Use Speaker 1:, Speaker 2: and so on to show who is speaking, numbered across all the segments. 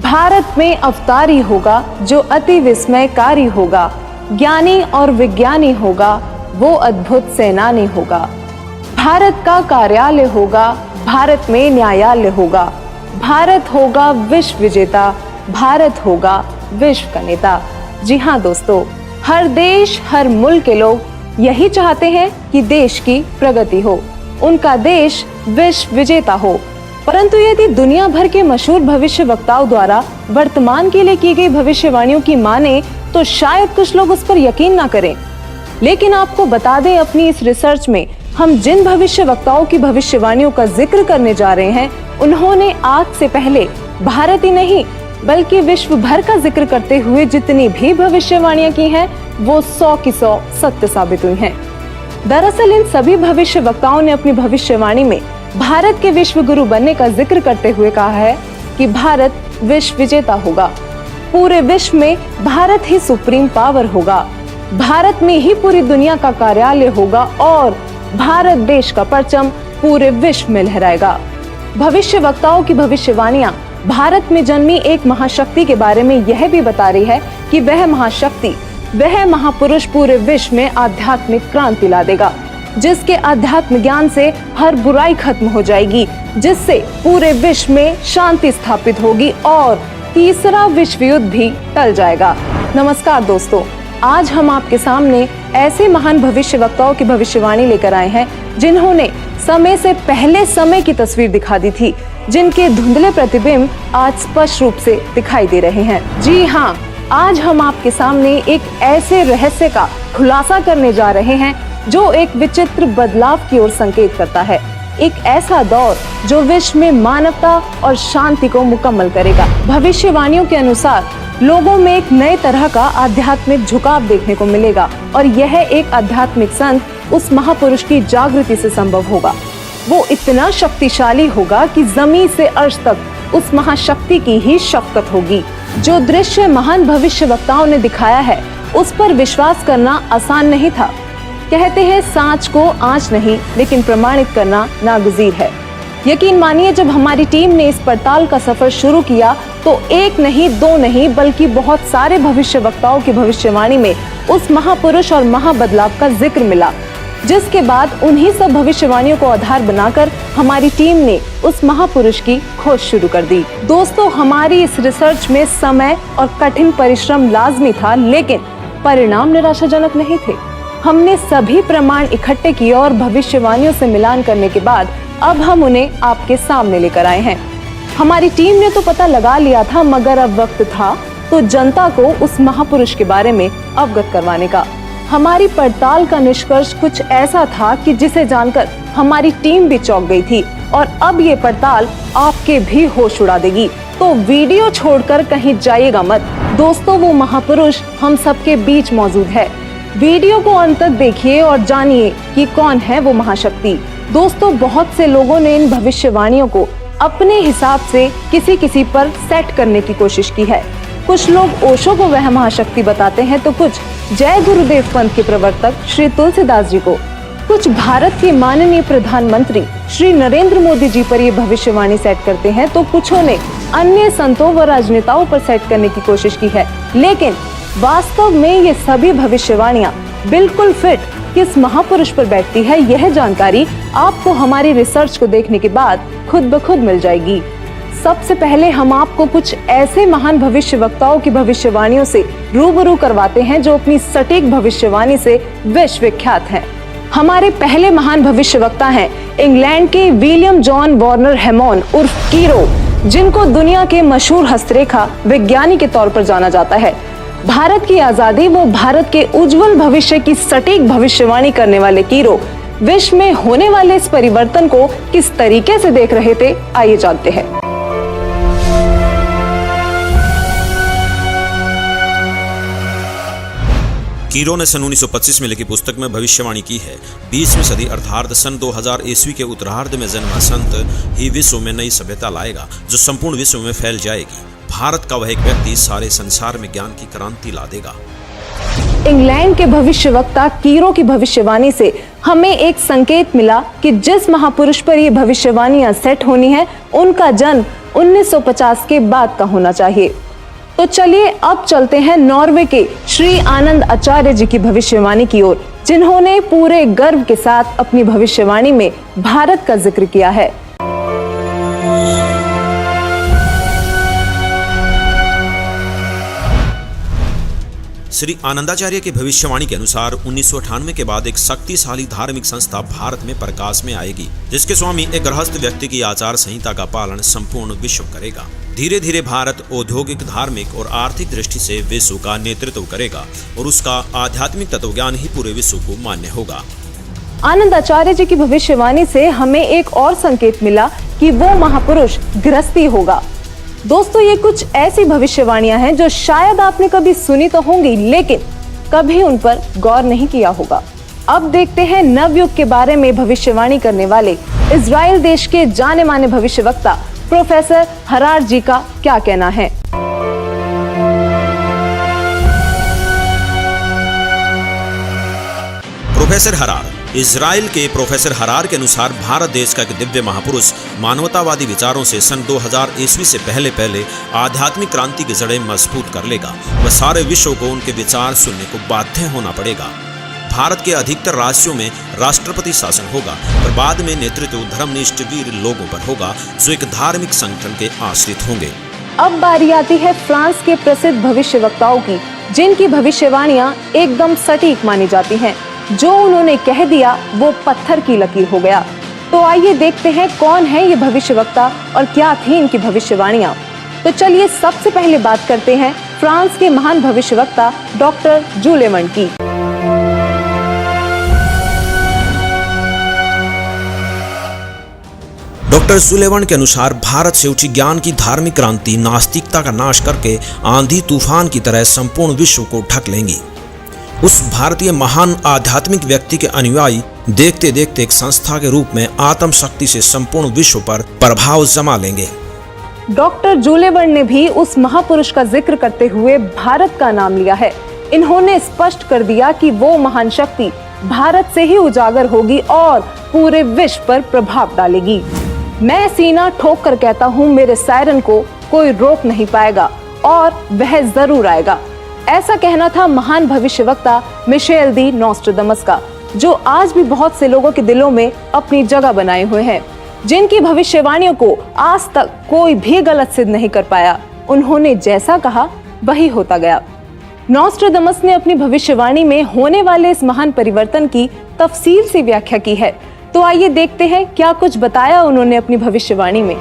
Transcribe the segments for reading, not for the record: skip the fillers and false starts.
Speaker 1: भारत में अवतारी होगा जो अति विस्मयकारी होगा, ज्ञानी और विज्ञानी होगा वो अद्भुत सेनानी होगा। भारत का कार्यालय होगा, भारत में न्यायालय होगा, भारत होगा विश्व विजेता, भारत होगा विश्व का नेता। जी हाँ दोस्तों, हर देश हर मुल्क के लोग यही चाहते हैं कि देश की प्रगति हो, उनका देश विश्व विजेता हो। परंतु यदि दुनिया भर के मशहूर भविष्य वक्ताओं द्वारा वर्तमान के लिए की गई भविष्यवाणियों की माने तो शायद कुछ लोग उस पर यकीन ना करें। लेकिन आपको बता दें, अपनी इस रिसर्च में हम जिन भविष्य वक्ताओं की भविष्यवाणियों का जिक्र करने जा रहे हैं, उन्होंने आज से पहले भारत ही नहीं बल्कि विश्व भर का जिक्र करते हुए जितनी भी भविष्यवाणियां की हैं, वो 100 की 100 सत्य साबित हुई हैं। दरअसल इन सभी भविष्य वक्ताओं ने अपनी भविष्यवाणी में भारत के विश्व गुरु बनने का जिक्र करते हुए कहा है कि भारत विश्व विजेता होगा, पूरे विश्व में भारत ही सुप्रीम पावर होगा, भारत में ही पूरी दुनिया का कार्यालय होगा और भारत देश का परचम पूरे विश्व में लहराएगा। भविष्य वक्ताओं की भविष्यवाणियां भारत में जन्मी एक महाशक्ति के बारे में यह भी बता रही है कि वह महाशक्ति, वह महापुरुष पूरे विश्व में आध्यात्मिक क्रांति ला देगा, जिसके आध्यात्म ज्ञान से हर बुराई खत्म हो जाएगी, जिससे पूरे विश्व में शांति स्थापित होगी और तीसरा विश्व युद्ध भी टल जाएगा। नमस्कार दोस्तों, आज हम आपके सामने ऐसे महान भविष्य वक्ताओं की भविष्यवाणी लेकर आए हैं जिन्होंने समय से पहले समय की तस्वीर दिखा दी थी, जिनके धुंधले प्रतिबिंब आज स्पष्ट रूप से दिखाई दे रहे हैं। जी हाँ, आज हम आपके सामने एक ऐसे रहस्य का खुलासा करने जा रहे हैं जो एक विचित्र बदलाव की ओर संकेत करता है, एक ऐसा दौर जो विश्व में मानवता और शांति को मुकम्मल करेगा। भविष्यवाणियों के अनुसार लोगों में एक नए तरह का आध्यात्मिक झुकाव देखने को मिलेगा और यह एक आध्यात्मिक संत उस महापुरुष की जागृति से संभव होगा। वो इतना शक्तिशाली होगा कि जमीन से अर्श तक उस महाशक्ति की ही शफ़क़त होगी। जो दृश्य महान भविष्य वक्ताओं ने दिखाया है, उस पर विश्वास करना आसान नहीं था। कहते हैं सांच को आंच नहीं, लेकिन प्रमाणित करना नागुज़ीर है। यकीन मानिए, जब हमारी टीम ने इस पड़ताल का सफर शुरू किया तो एक नहीं, दो नहीं, बल्कि बहुत सारे भविष्य वक्ताओं की भविष्यवाणी में उस महापुरुष और महाबदलाव का जिक्र मिला, जिसके बाद उन्हीं सब भविष्यवाणियों को आधार बनाकर हमारी टीम ने उस महापुरुष की खोज शुरू कर दी। दोस्तों, हमारी इस रिसर्च में समय और कठिन परिश्रम लाजमी था, लेकिन परिणाम निराशाजनक नहीं थे। हमने सभी प्रमाण इकट्ठे किए और भविष्यवाणियों से मिलान करने के बाद अब हम उन्हें आपके सामने लेकर आए हैं। हमारी टीम ने तो पता लगा लिया था, मगर अब वक्त था तो जनता को उस महापुरुष के बारे में अवगत करवाने का। हमारी पड़ताल का निष्कर्ष कुछ ऐसा था कि जिसे जानकर हमारी टीम भी चौंक गई थी और अब ये पड़ताल आपके भी होश उड़ा देगी। तो वीडियो छोड़कर कहीं जाइएगा मत। दोस्तों, वो महापुरुष हम सबके बीच मौजूद है। वीडियो को अंत तक देखिए और जानिए कि कौन है वो महाशक्ति। दोस्तों, बहुत से लोगों ने इन भविष्यवाणियों को अपने हिसाब से किसी पर सेट करने की कोशिश की है। कुछ लोग ओशो को वह महाशक्ति बताते हैं तो कुछ जय गुरुदेव पंथ के प्रवर्तक श्री तुलसीदास जी को, कुछ भारत के माननीय प्रधानमंत्री श्री नरेंद्र मोदी जी पर ये भविष्यवाणी सेट करते हैं, तो कुछों ने अन्य संतों व राजनेताओं पर सेट करने की कोशिश की है। लेकिन वास्तव में ये सभी भविष्यवाणियां बिल्कुल फिट किस महापुरुष पर बैठती है, यह जानकारी आपको हमारी रिसर्च को देखने के बाद खुद ब खुद मिल जाएगी। सबसे पहले हम आपको कुछ ऐसे महान भविष्य वक्ताओं की भविष्यवाणियों से रूबरू करवाते हैं जो अपनी सटीक भविष्यवाणी से विश्व विख्यात हैं। हमारे पहले महान भविष्य वक्ता हैं इंग्लैंड के विलियम जॉन वार्नर हैमॉन उर्फ कीरो, जिनको दुनिया के मशहूर हस्तरेखा विज्ञानी के तौर पर जाना जाता है। भारत की आजादी व भारत के उज्जवल भविष्य की सटीक भविष्यवाणी करने वाले कीरो विश्व में होने वाले इस परिवर्तन को किस तरीके से देख रहे थे, आइए जानते हैं।
Speaker 2: कीरो ने सन 1925 में लिखी पुस्तक में भविष्यवाणी की है, 20वीं सदी अर्थात सन 2000 ईस्वी के उत्तरार्ध में जन्मा संत ही विश्व में नई सभ्यता लाएगा जो संपूर्ण विश्व में फैल जाएगी। भारत का वह एक व्यक्ति सारे संसार में ज्ञान की क्रांति ला देगा।
Speaker 1: इंग्लैंड के भविष्यवक्ता कीरो की भविष्यवाणी से हमें एक संकेत मिला कि जिस महापुरुष पर ये भविष्यवाणियां सेट होनी है उनका जन्म 1950 के बाद का होना चाहिए। तो चलिए अब चलते हैं नॉर्वे के श्री आनंद आचार्य जी की भविष्यवाणी की ओर, जिन्होंने पूरे गर्व के साथ अपनी भविष्यवाणी में भारत का जिक्र किया है।
Speaker 2: श्री आनंदाचार्य की भविष्यवाणी के अनुसार 1998 के बाद एक शक्तिशाली धार्मिक संस्था भारत में प्रकाश में आएगी, जिसके स्वामी एक गृहस्थ व्यक्ति की आचार संहिता का पालन संपूर्ण विश्व करेगा। धीरे धीरे भारत औद्योगिक, धार्मिक और आर्थिक दृष्टि से विश्व का नेतृत्व करेगा और उसका आध्यात्मिक तत्वज्ञान ही पूरे विश्व को मान्य होगा।
Speaker 1: आनंद आचार्य जी की भविष्यवाणी से हमें एक और संकेत मिला कि वो महापुरुष गृहस्थी होगा। दोस्तों, ये कुछ ऐसी भविष्यवाणियां हैं जो शायद आपने कभी सुनी तो होंगी, लेकिन कभी उन पर गौर नहीं किया होगा। अब देखते हैं नवयुग के बारे में भविष्यवाणी करने वाले इजराइल देश के जाने माने भविष्यवक्ता प्रोफेसर हरार जी का क्या कहना है।
Speaker 2: प्रोफेसर हरार। इजराइल के प्रोफेसर हरार के अनुसार भारत देश का एक दिव्य महापुरुष मानवतावादी विचारों से सन 2000 ईस्वी से पहले आध्यात्मिक क्रांति की जड़ें मजबूत कर लेगा। वह सारे विश्व को उनके विचार सुनने को बाध्य होना पड़ेगा। भारत के अधिकतर राज्यों में राष्ट्रपति शासन होगा और बाद में नेतृत्व धर्मनिष्ठ वीर लोगों पर होगा जो एक धार्मिक संगठन के आश्रित होंगे।
Speaker 1: अब बारी आती है फ्रांस के प्रसिद्ध भविष्यवक्ताओं की, जिनकी भविष्यवाणियां एकदम सटीक मानी जाती हैं। जो उन्होंने कह दिया वो पत्थर की लकीर हो गया। तो आइए देखते हैं कौन है ये भविष्यवक्ता और क्या थी इनकी भविष्यवाणियां। तो चलिए सबसे पहले बात करते हैं फ्रांस के महान भविष्यवक्ता डॉक्टर जूले वर्न की।
Speaker 2: डॉक्टर जूले वर्न के अनुसार भारत से उठी ज्ञान की धार्मिक क्रांति नास्तिकता का नाश करके आंधी तूफान की तरह संपूर्ण विश्व को ढक लेंगी। उस भारतीय महान आध्यात्मिक व्यक्ति के अनुयायी देखते देखते एक संस्था के रूप में आत्म शक्ति से संपूर्ण विश्व पर प्रभाव जमा लेंगे।
Speaker 1: डॉक्टर जूले वर्न ने भी उस महापुरुष का जिक्र करते हुए भारत का नाम लिया है। इन्होंने स्पष्ट कर दिया कि वो महान शक्ति भारत से ही उजागर होगी और पूरे विश्व पर प्रभाव डालेगी। मैं सीना ठोक कर कहता हूँ, मेरे सायरन को कोई रोक नहीं पाएगा और वह जरूर आएगा। ऐसा कहना था महान भविष्यवक्ता मिशेल दी नॉस्ट्राडामस का, जो आज भी बहुत से लोगों के दिलों में अपनी जगह बनाए हुए हैं, जिनकी भविष्यवाणियों को आज तक कोई भी गलत सिद्ध नहीं कर पाया। उन्होंने जैसा कहा वही होता गया। नॉस्ट्राडामस ने अपनी भविष्यवाणी में होने वाले इस महान परिवर्तन की तफसील से व्याख्या की है। तो आइए देखते हैं क्या कुछ बताया उन्होंने अपनी भविष्यवाणी में।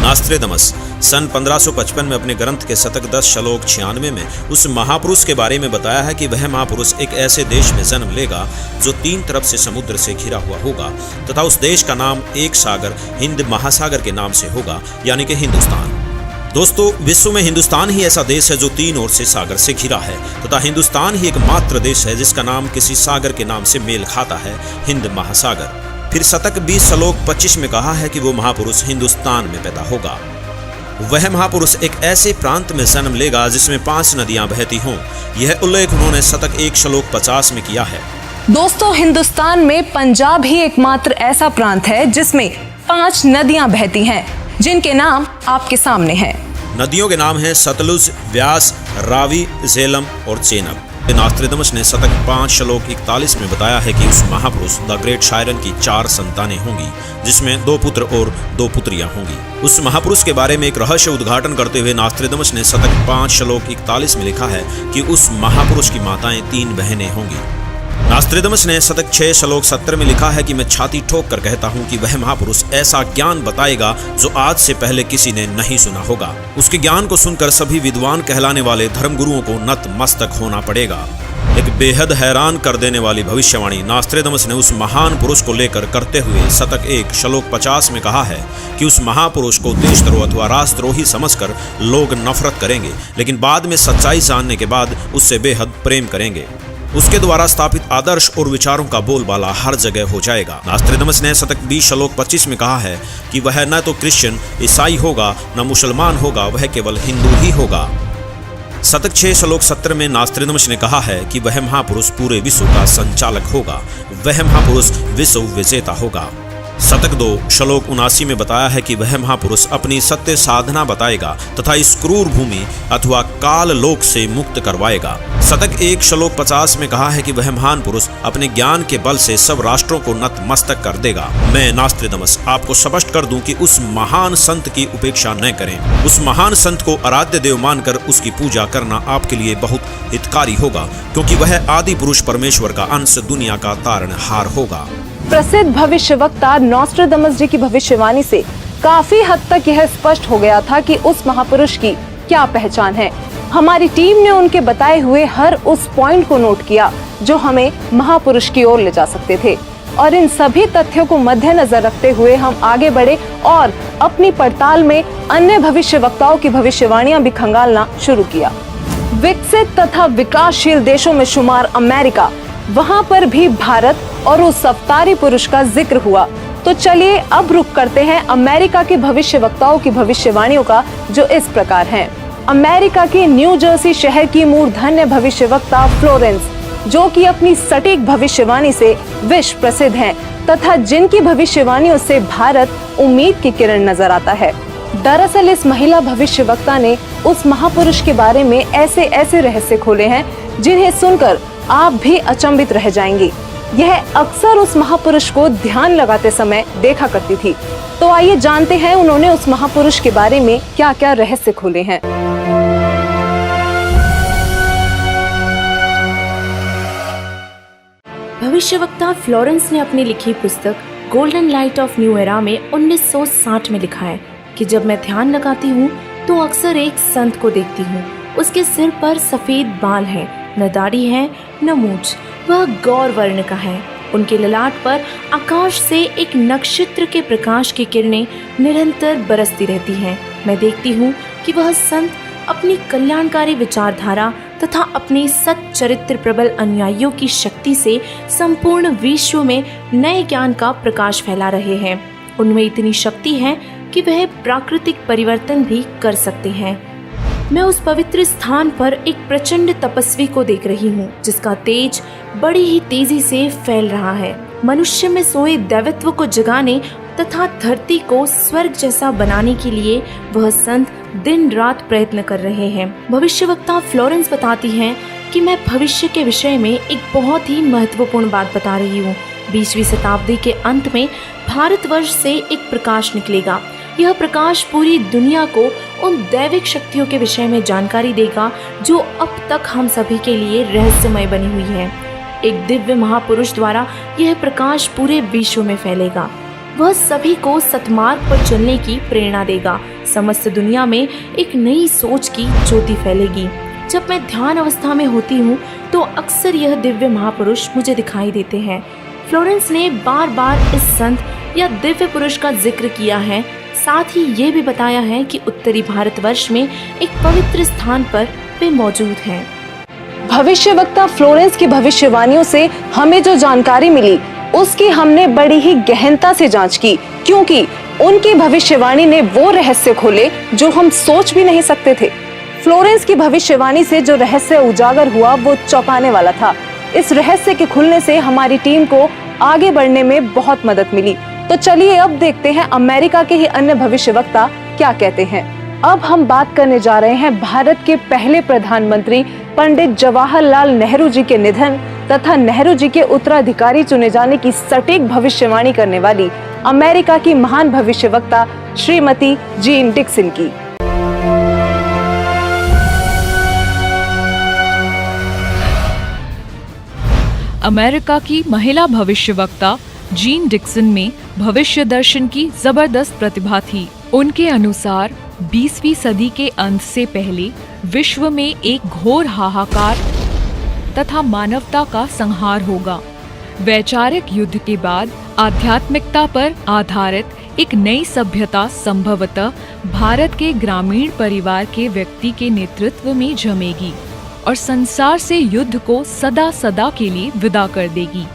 Speaker 2: नॉस्ट्राडामस सन 1555 में अपने ग्रंथ के शतक 10 श्लोक 96 में उस महापुरुष के बारे में बताया है कि वह महापुरुष एक ऐसे देश में जन्म लेगा जो 3 तरफ से समुद्र से घिरा हुआ होगा तथा उस देश का नाम एक सागर हिंद महासागर के नाम से होगा, यानी कि हिंदुस्तान। दोस्तों, विश्व में हिंदुस्तान ही ऐसा देश है जो 3 ओर से सागर से घिरा है तथा हिंदुस्तान ही एकमात्र देश है जिसका नाम किसी सागर के नाम से मेल खाता है, हिंद महासागर। फिर शतक 20 श्लोक 25 में कहा है कि वो महापुरुष हिंदुस्तान में पैदा होगा। वह महापुरुष एक ऐसे प्रांत में जन्म लेगा जिसमें 5 नदियां बहती हों। यह उल्लेख उन्होंने शतक 1 श्लोक 50 में किया है।
Speaker 1: दोस्तों, हिंदुस्तान में पंजाब ही एकमात्र ऐसा प्रांत है जिसमें 5 नदियां बहती हैं, जिनके नाम आपके सामने हैं।
Speaker 2: नदियों के नाम हैं सतलुज, व्यास, रावी, झेलम और चेनाब। नॉस्ट्राडामस ने शतक 5 श्लोक 41 में बताया है कि उस महापुरुष द ग्रेट शायरन की 4 संतानें होंगी, जिसमें 2 पुत्र और 2 पुत्रियां होंगी। उस महापुरुष के बारे में एक रहस्य उद्घाटन करते हुए नॉस्ट्राडामस ने शतक 5 श्लोक 41 में लिखा है कि उस महापुरुष की माताएं 3 बहनें होंगी। नॉस्ट्राडामस ने शतक 6 श्लोक 70 में लिखा है कि मैं छाती ठोक कर कहता हूँ कि वह महापुरुष ऐसा ज्ञान बताएगा जो आज से पहले किसी ने नहीं सुना होगा। उसके ज्ञान को सुनकर सभी विद्वान कहलाने वाले धर्मगुरुओं को नतमस्तक होना पड़ेगा। एक बेहद हैरान कर देने वाली भविष्यवाणी नॉस्ट्राडामस ने उस महान पुरुष को लेकर करते हुए शतक 1 श्लोक 50 में कहा है कि उस महापुरुष को देशद्रोह अथवा राष्ट्रद्रोही समझकर लोग नफरत करेंगे, लेकिन बाद में सच्चाई जानने के बाद उससे बेहद प्रेम करेंगे। उसके द्वारा स्थापित आदर्श और विचारों का बोलबाला हर जगह हो जाएगा। नास्त्रेदमस ने शतक 20 श्लोक 25 में कहा है कि वह न तो क्रिश्चियन ईसाई होगा न मुसलमान होगा, वह केवल हिंदू ही होगा। शतक 6 श्लोक 17 में नास्त्रेदमस ने कहा है कि वह महापुरुष पूरे विश्व का संचालक होगा, वह महापुरुष विश्व विजेता होगा। शतक 2 श्लोक 79 में बताया है कि वह महापुरुष अपनी सत्य साधना बताएगा तथा इस क्रूर भूमि अथवा काल लोक से मुक्त करवाएगा। शतक 1 श्लोक 50 में कहा है कि वह महान पुरुष अपने ज्ञान के बल से सब राष्ट्रों को नतमस्तक कर देगा। मैं नास्त्रेदमस आपको स्पष्ट कर दूं कि उस महान संत की उपेक्षा न करें। उस महान संत को आराध्य देव मानकर उसकी पूजा करना आपके लिए बहुत हितकारी होगा, क्योंकि वह आदि पुरुष परमेश्वर का अंश दुनिया का तारणहार होगा।
Speaker 1: प्रसिद्ध भविष्यवक्ता नॉस्ट्रेडमस जी की भविष्यवाणी से काफी हद तक यह स्पष्ट हो गया था कि उस महापुरुष की क्या पहचान है। हमारी टीम ने उनके बताए हुए हर उस पॉइंट को नोट किया जो हमें महापुरुष की ओर ले जा सकते थे, और इन सभी तथ्यों को मद्देनजर रखते हुए हम आगे बढ़े और अपनी पड़ताल में अन्य भविष्यवक्ताओं की भविष्यवाणियां भी खंगालना शुरू किया। विकसित तथा विकासशील देशों में शुमार अमेरिका, वहां पर भी भारत और उस अवतारी पुरुष का जिक्र हुआ। तो चलिए अब रुक करते हैं अमेरिका के भविष्यवक्ताओं की भविष्यवाणियों का, जो इस प्रकार हैं। अमेरिका के न्यू जर्सी शहर की मूर्धन्य भविष्यवक्ता फ्लोरेंस, जो कि अपनी सटीक भविष्यवाणी से विश्व प्रसिद्ध हैं तथा जिनकी भविष्यवाणियों से भारत उम्मीद की किरण नजर आता है। दरअसल इस महिला भविष्यवक्ता ने उस महापुरुष के बारे में ऐसे ऐसे रहस्य खोले हैं जिन्हें सुनकर आप भी अचंभित रह जाएंगी। यह अक्सर उस महापुरुष को ध्यान लगाते समय देखा करती थी। तो आइए जानते हैं उन्होंने उस महापुरुष के बारे में क्या क्या रहस्य खोले हैं।
Speaker 3: भविष्यवक्ता फ्लोरेंस ने अपनी लिखी पुस्तक golden light of new era में 1960 में लिखा है कि जब मैं ध्यान लगाती हूँ तो अक्सर एक संत को देखती हूँ। उसके सिर पर सफेद बाल हैं, न दाढ़ी है न मूंछ, वह गौर वर्ण का है। उनके ललाट पर आकाश से एक नक्षत्र के प्रकाश की किरणें निरंतर बरसती रहती हैं। मैं देखती हूँ कि वह संत अपनी कल्याणकारी विचारधारा तथा अपने सच्चरित्र प्रबल अनुयायियों की शक्ति से संपूर्ण विश्व में नए ज्ञान का प्रकाश फैला रहे हैं। उनमें इतनी शक्ति है कि वह प्राकृतिक परिवर्तन भी कर सकते हैं। मैं उस पवित्र स्थान पर एक प्रचंड तपस्वी को देख रही हूँ, जिसका तेज बड़ी ही तेजी से फैल रहा है। मनुष्य में सोए दैवत्व को जगाने तथा धरती को स्वर्ग जैसा बनाने के लिए वह संत दिन रात प्रयत्न कर रहे हैं। भविष्यवक्ता फ्लोरेंस बताती हैं कि मैं भविष्य के विषय में एक बहुत ही महत्वपूर्ण बात बता रही हूँ। 20वीं शताब्दी के अंत में भारतवर्ष से एक प्रकाश निकलेगा। यह प्रकाश पूरी दुनिया को उन दैविक शक्तियों के विषय में जानकारी देगा जो अब तक हम सभी के लिए रहस्यमय बनी हुई है। एक दिव्य महापुरुष द्वारा यह प्रकाश पूरे विश्व में फैलेगा। वह सभी को सतमार्ग पर चलने की प्रेरणा देगा। समस्त दुनिया में एक नई सोच की ज्योति फैलेगी। जब मैं ध्यान अवस्था में होती हूँ तो अक्सर यह दिव्य महापुरुष मुझे दिखाई देते हैं। फ्लोरेंस ने बार बार इस संत या दिव्य पुरुष का जिक्र किया है। साथ ही ये भी बताया है कि उत्तरी भारतवर्ष में एक पवित्र स्थान पर वे मौजूद हैं।
Speaker 1: भविष्यवक्ता फ्लोरेंस की भविष्यवाणियों से हमें जो जानकारी मिली उसकी हमने बड़ी ही गहनता से जांच की, क्योंकि उनकी भविष्यवाणी ने वो रहस्य खोले जो हम सोच भी नहीं सकते थे। फ्लोरेंस की भविष्यवाणी से जो रहस्य उजागर हुआ वो चौंकाने वाला था। इस रहस्य के खुलने से हमारी टीम को आगे बढ़ने में बहुत मदद मिली। तो चलिए अब देखते हैं अमेरिका के ही अन्य भविष्यवक्ता क्या कहते हैं। अब हम बात करने जा रहे हैं भारत के पहले प्रधानमंत्री पंडित जवाहरलाल नेहरू जी के निधन तथा नेहरू जी के उत्तराधिकारी चुने जाने की सटीक भविष्यवाणी करने वाली अमेरिका की महान भविष्यवक्ता श्रीमती जीन डिक्सन की।
Speaker 4: अमेरिका की महिला भविष्यवक्ता जीन डिक्सन में भविष्य दर्शन की जबरदस्त प्रतिभा थी। उनके अनुसार 20वीं सदी के अंत से पहले विश्व में एक घोर हाहाकार तथा मानवता का संहार होगा। वैचारिक युद्ध के बाद आध्यात्मिकता पर आधारित एक नई सभ्यता संभवतः भारत के ग्रामीण परिवार के व्यक्ति के नेतृत्व में जमेगी। और संसार से युद्ध को सदा सदा के लिए विदा कर देगी।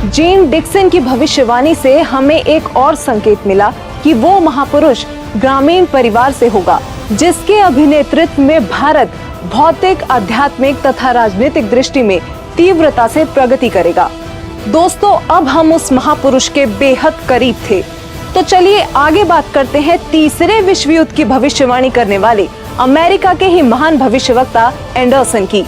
Speaker 1: जीन डिक्सन की भविष्यवाणी से हमें एक और संकेत मिला कि वो महापुरुष ग्रामीण परिवार से होगा, जिसके अभिनेतृत्व में भारत भौतिक, आध्यात्मिक तथा राजनीतिक दृष्टि में तीव्रता से प्रगति करेगा। दोस्तों, अब हम उस महापुरुष के बेहद करीब थे, तो चलिए आगे बात करते हैं तीसरे विश्व युद्ध की भविष्यवाणी करने वाले अमेरिका के ही महान भविष्यवक्ता एंडरसन की,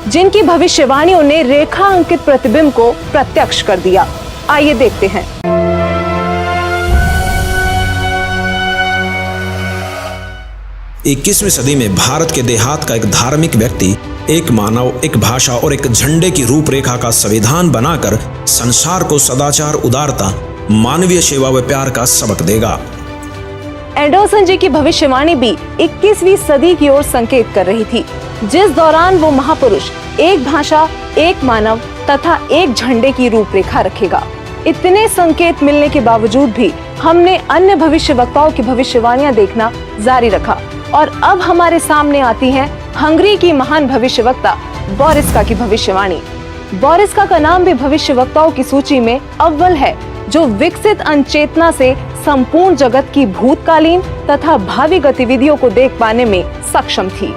Speaker 1: जिनकी भविष्यवाणियों ने रेखा अंकित प्रतिबिंब को प्रत्यक्ष कर दिया। आइए देखते हैं।
Speaker 2: 21वीं सदी में भारत के देहात का एक धार्मिक व्यक्ति एक मानव, एक भाषा और एक झंडे की रूपरेखा का संविधान बनाकर संसार को सदाचार, उदारता, मानवीय सेवा व प्यार का सबक देगा।
Speaker 1: एंडरसन जी की भविष्यवाणी भी 21वीं सदी की ओर संकेत कर रही थी, जिस दौरान वो महापुरुष एक भाषा, एक मानव तथा एक झंडे की रूपरेखा रखेगा। इतने संकेत मिलने के बावजूद भी हमने अन्य भविष्यवक्ताओं की भविष्यवाणियां देखना जारी रखा और अब हमारे सामने आती हैं हंगरी की महान भविष्यवक्ता बोरिस्का की भविष्यवाणी। बोरिस्का का नाम भी भविष्यवक्ताओं की सूची में अव्वल है, जो विकसित अनचेतना से संपूर्ण जगत की भूतकालीन तथा भावी गतिविधियों को देख पाने में सक्षम थी।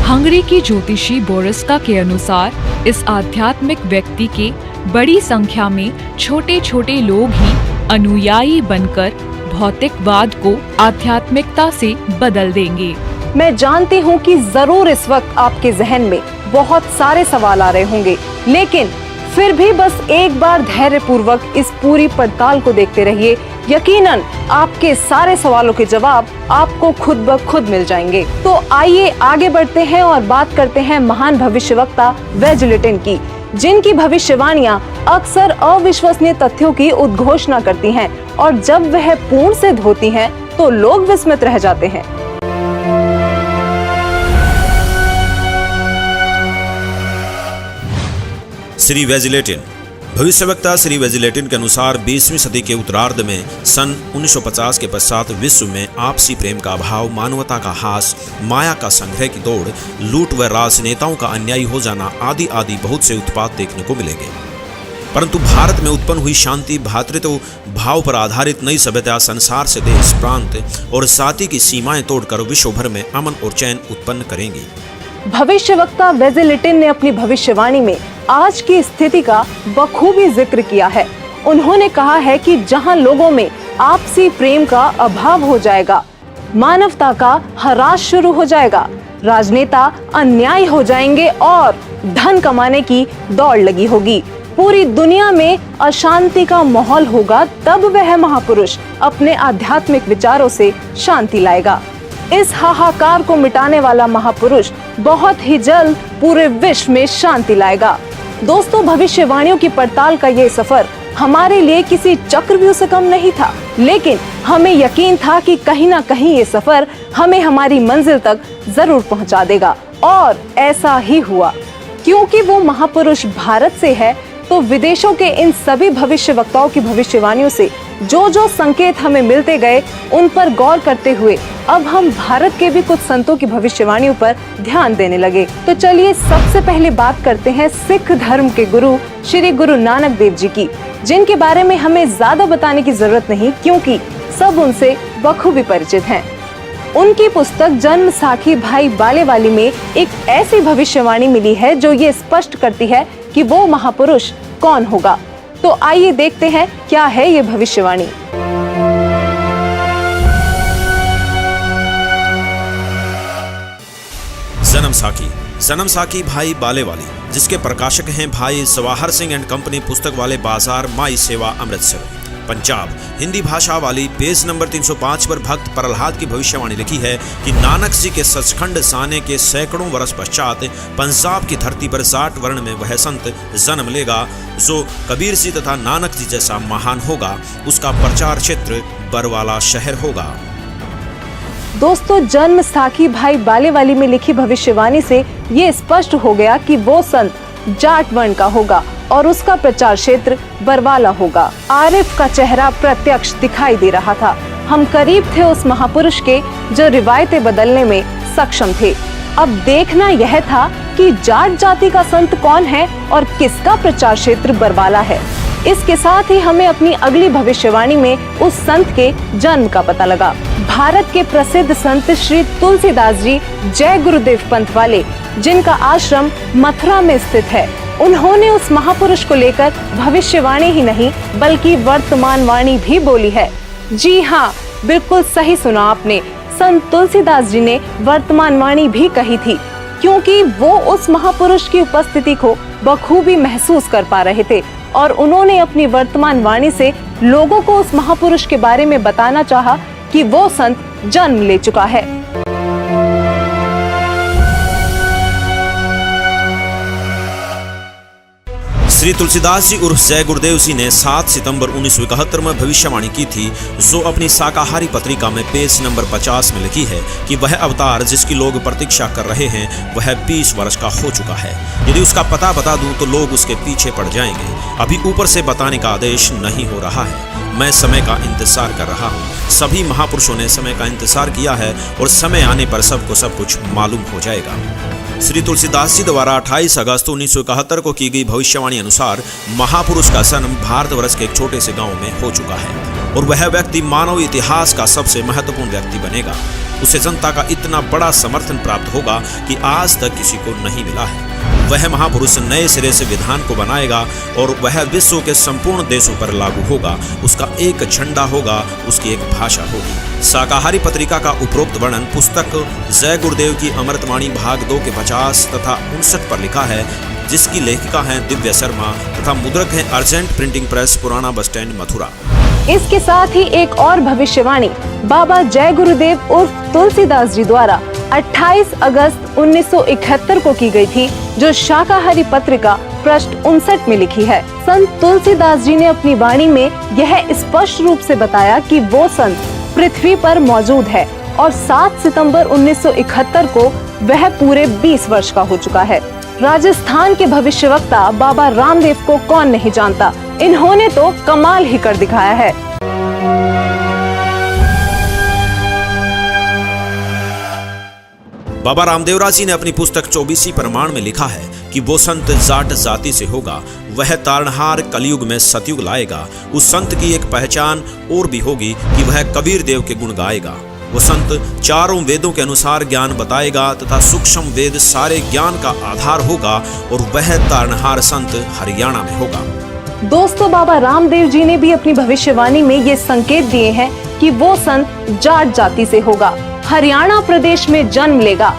Speaker 4: हंगरी की ज्योतिषी बोरिस्का के अनुसार इस आध्यात्मिक व्यक्ति के बड़ी संख्या में छोटे छोटे लोग ही अनुयायी बनकर भौतिकवाद को आध्यात्मिकता से बदल देंगे।
Speaker 1: मैं जानती हूँ कि जरूर इस वक्त आपके जहन में बहुत सारे सवाल आ रहे होंगे, लेकिन फिर भी बस एक बार धैर्य पूर्वक इस पूरी पड़ताल को देखते रहिए। यकीनन आपके सारे सवालों के जवाब आपको खुद ब खुद मिल जाएंगे। तो आइए आगे बढ़ते हैं और बात करते हैं महान भविष्यवक्ता वेजलेटिन की, जिनकी भविष्यवाणियां अक्सर अविश्वसनीय तथ्यों की उद्घोषणा करती हैं और जब वह पूर्ण सिद्ध होती हैं तो लोग विस्मित रह जाते हैं।
Speaker 2: श्री वेजलेटिन। भविष्यवक्ता श्री वेजलेटिन के अनुसार 20वीं सदी के उत्तरार्ध में सन 1950 के पश्चात विश्व में आपसी प्रेम का अभाव, मानवता का हास, माया का संग्रह की दौड़, लूट व राजनेताओं का अन्यायी हो जाना आदि आदि बहुत से उत्पात देखने को मिलेंगे। परंतु भारत में उत्पन्न हुई शांति, भ्रातृत्व भाव पर आधारित नई सभ्यता संसार से देश, प्रांत और जाति की सीमाएं तोड़कर विश्व भर में अमन और चैन उत्पन्न करेंगी।
Speaker 1: भविष्यवक्ता वेजलेटिन ने अपनी भविष्यवाणी में आज की स्थिति का बखूबी जिक्र किया है। उन्होंने कहा है कि जहां लोगों में आपसी प्रेम का अभाव हो जाएगा, मानवता का ह्रास शुरू हो जाएगा, राजनेता अन्यायी हो जाएंगे और धन कमाने की दौड़ लगी होगी, पूरी दुनिया में अशांति का माहौल होगा, तब वह महापुरुष अपने आध्यात्मिक विचारों से शांति लाएगा। इस हाहाकार को मिटाने वाला महापुरुष बहुत ही जल्द पूरे विश्व में शांति लाएगा। दोस्तों, भविष्यवाणियों की पड़ताल का ये सफर हमारे लिए किसी चक्रव्यूह से कम नहीं था, लेकिन हमें यकीन था कि कहीं ना कहीं ये सफर हमें हमारी मंजिल तक जरूर पहुंचा देगा, और ऐसा ही हुआ। क्योंकि वो महापुरुष भारत से है, तो विदेशों के इन सभी भविष्यवक्ताओं की भविष्यवाणियों से जो जो संकेत हमें मिलते गए, उन पर गौर करते हुए अब हम भारत के भी कुछ संतों की भविष्यवाणियों पर ध्यान देने लगे। तो चलिए सबसे पहले बात करते हैं सिख धर्म के गुरु श्री गुरु नानक देव जी की, जिनके बारे में हमें ज्यादा बताने की जरूरत नहीं, क्योंकि सब उनसे बखूबी परिचित हैं। उनकी पुस्तक जन्म साखी भाई बालेवाली में एक ऐसी भविष्यवाणी मिली है जो ये स्पष्ट करती है कि वो महापुरुष कौन होगा। तो आइए देखते हैं क्या है ये भविष्यवाणी।
Speaker 2: जन्म साखी भाई बालेवाली, जिसके प्रकाशक हैं भाई सवाहर सिंह एंड कंपनी, पुस्तक वाले बाजार, माई सेवा, अमृतसर, पंजाब। हिंदी भाषा वाली। पेज नंबर 305 पर भक्त प्रहलाद की भविष्यवाणी लिखी है कि नानक जी के सचखंड साने के सैकड़ों वर्ष पश्चात पंजाब की धरती पर 60 वर्ण में वह संत जन्म लेगा जो कबीर जी तथा नानक जी जैसा महान होगा। उसका प्रचार क्षेत्र बरवाला शहर होगा।
Speaker 1: दोस्तों, जन्म साखी भाई बालेवाली में लिखी भविष्यवाणी से ये स्पष्ट हो गया कि वो संत जाट वर्ण का होगा और उसका प्रचार क्षेत्र बरवाला होगा। आरिफ का चेहरा प्रत्यक्ष दिखाई दे रहा था। हम करीब थे उस महापुरुष के जो रिवायतें बदलने में सक्षम थे। अब देखना यह था कि जाट जाति का संत कौन है और किसका प्रचार क्षेत्र बरवाला है। इसके साथ ही हमें अपनी अगली भविष्यवाणी में उस संत के जन्म का पता लगा। भारत के प्रसिद्ध संत श्री तुलसीदास जी जय गुरुदेव पंथ वाले, जिनका आश्रम मथुरा में स्थित है, उन्होंने उस महापुरुष को लेकर भविष्यवाणी ही नहीं बल्कि वर्तमान वाणी भी बोली है। जी हाँ, बिल्कुल सही सुना आपने। संत तुलसीदास जी ने वर्तमान वाणी भी कही थी, क्योंकि वो उस महापुरुष की उपस्थिति को बखूबी महसूस कर पा रहे थे और उन्होंने अपनी वर्तमान वाणी से लोगों को उस महापुरुष के बारे में बताना चाहा कि वो संत जन्म ले चुका है।
Speaker 2: श्री तुलसीदास जी उर्फ जय गुरुदेव जी ने 7 सितंबर 1971 में भविष्यवाणी की थी, जो अपनी शाकाहारी पत्रिका में पेज नंबर 50 में लिखी है कि वह अवतार जिसकी लोग प्रतीक्षा कर रहे हैं वह 20 वर्ष का हो चुका है। यदि उसका पता बता दूं तो लोग उसके पीछे पड़ जाएंगे। अभी ऊपर से बताने का आदेश नहीं हो रहा है। मैं समय का इंतजार कर रहा हूँ। सभी महापुरुषों ने समय का इंतजार किया है और समय आने पर सबको सब कुछ मालूम हो जाएगा। श्री तुलसीदास जी द्वारा 28 अगस्त 1971 को की गई भविष्यवाणी अनुसार महापुरुष का जन्म भारतवर्ष के एक छोटे से गांव में हो चुका है और वह व्यक्ति मानव इतिहास का सबसे महत्वपूर्ण व्यक्ति बनेगा। उसे जनता का इतना बड़ा समर्थन प्राप्त होगा कि आज तक किसी को नहीं मिला है। वह महापुरुष नए सिरे से विधान को बनाएगा और वह विश्व के संपूर्ण देशों पर लागू होगा। उसका एक झंडा होगा, उसकी एक भाषा होगी। शाकाहारी पत्रिका का उपरोक्त वर्णन पुस्तक जय गुरुदेव की अमृतवाणी भाग 2 के 50 तथा 59 पर लिखा है, जिसकी लेखिका हैं दिव्या शर्मा तथा मुद्रक हैं अर्जेंट प्रिंटिंग प्रेस, पुराना बस स्टैंड, मथुरा।
Speaker 1: इसके साथ ही एक और भविष्यवाणी बाबा जय गुरुदेव उर्फ तुलसीदास जी द्वारा 28 अगस्त 1971 को की गई थी, जो शाकाहारी पत्रिका पृष्ठ 59 में लिखी है। संत तुलसीदास जी ने अपनी वाणी में यह स्पष्ट रूप से बताया कि वो संत पृथ्वी पर मौजूद है और 7 सितंबर 1971 को वह पूरे 20 वर्ष का हो चुका है। राजस्थान के भविष्यवक्ता बाबा रामदेव को कौन नहीं जानता, इन्होंने तो कमाल ही कर दिखाया है।
Speaker 2: बाबा रामदेवराज जी ने अपनी पुस्तक 24 प्रमाण में लिखा है कि वो संत जाट जाति से होगा, वह तारणहार कलयुग में सतयुग लाएगा। उस संत की एक पहचान और भी होगी कि वह कबीर देव के गुण गाएगा। वो संत चारों वेदों के अनुसार ज्ञान बताएगा तथा सूक्ष्म वेद सारे ज्ञान का आधार होगा और वह तारणहार संत हरियाणा में होगा।
Speaker 1: दोस्तों, बाबा रामदेव जी ने भी अपनी भविष्यवाणी में ये संकेत दिए हैं कि वो संत जाट जाति से होगा, हरियाणा प्रदेश में जन्म लेगा,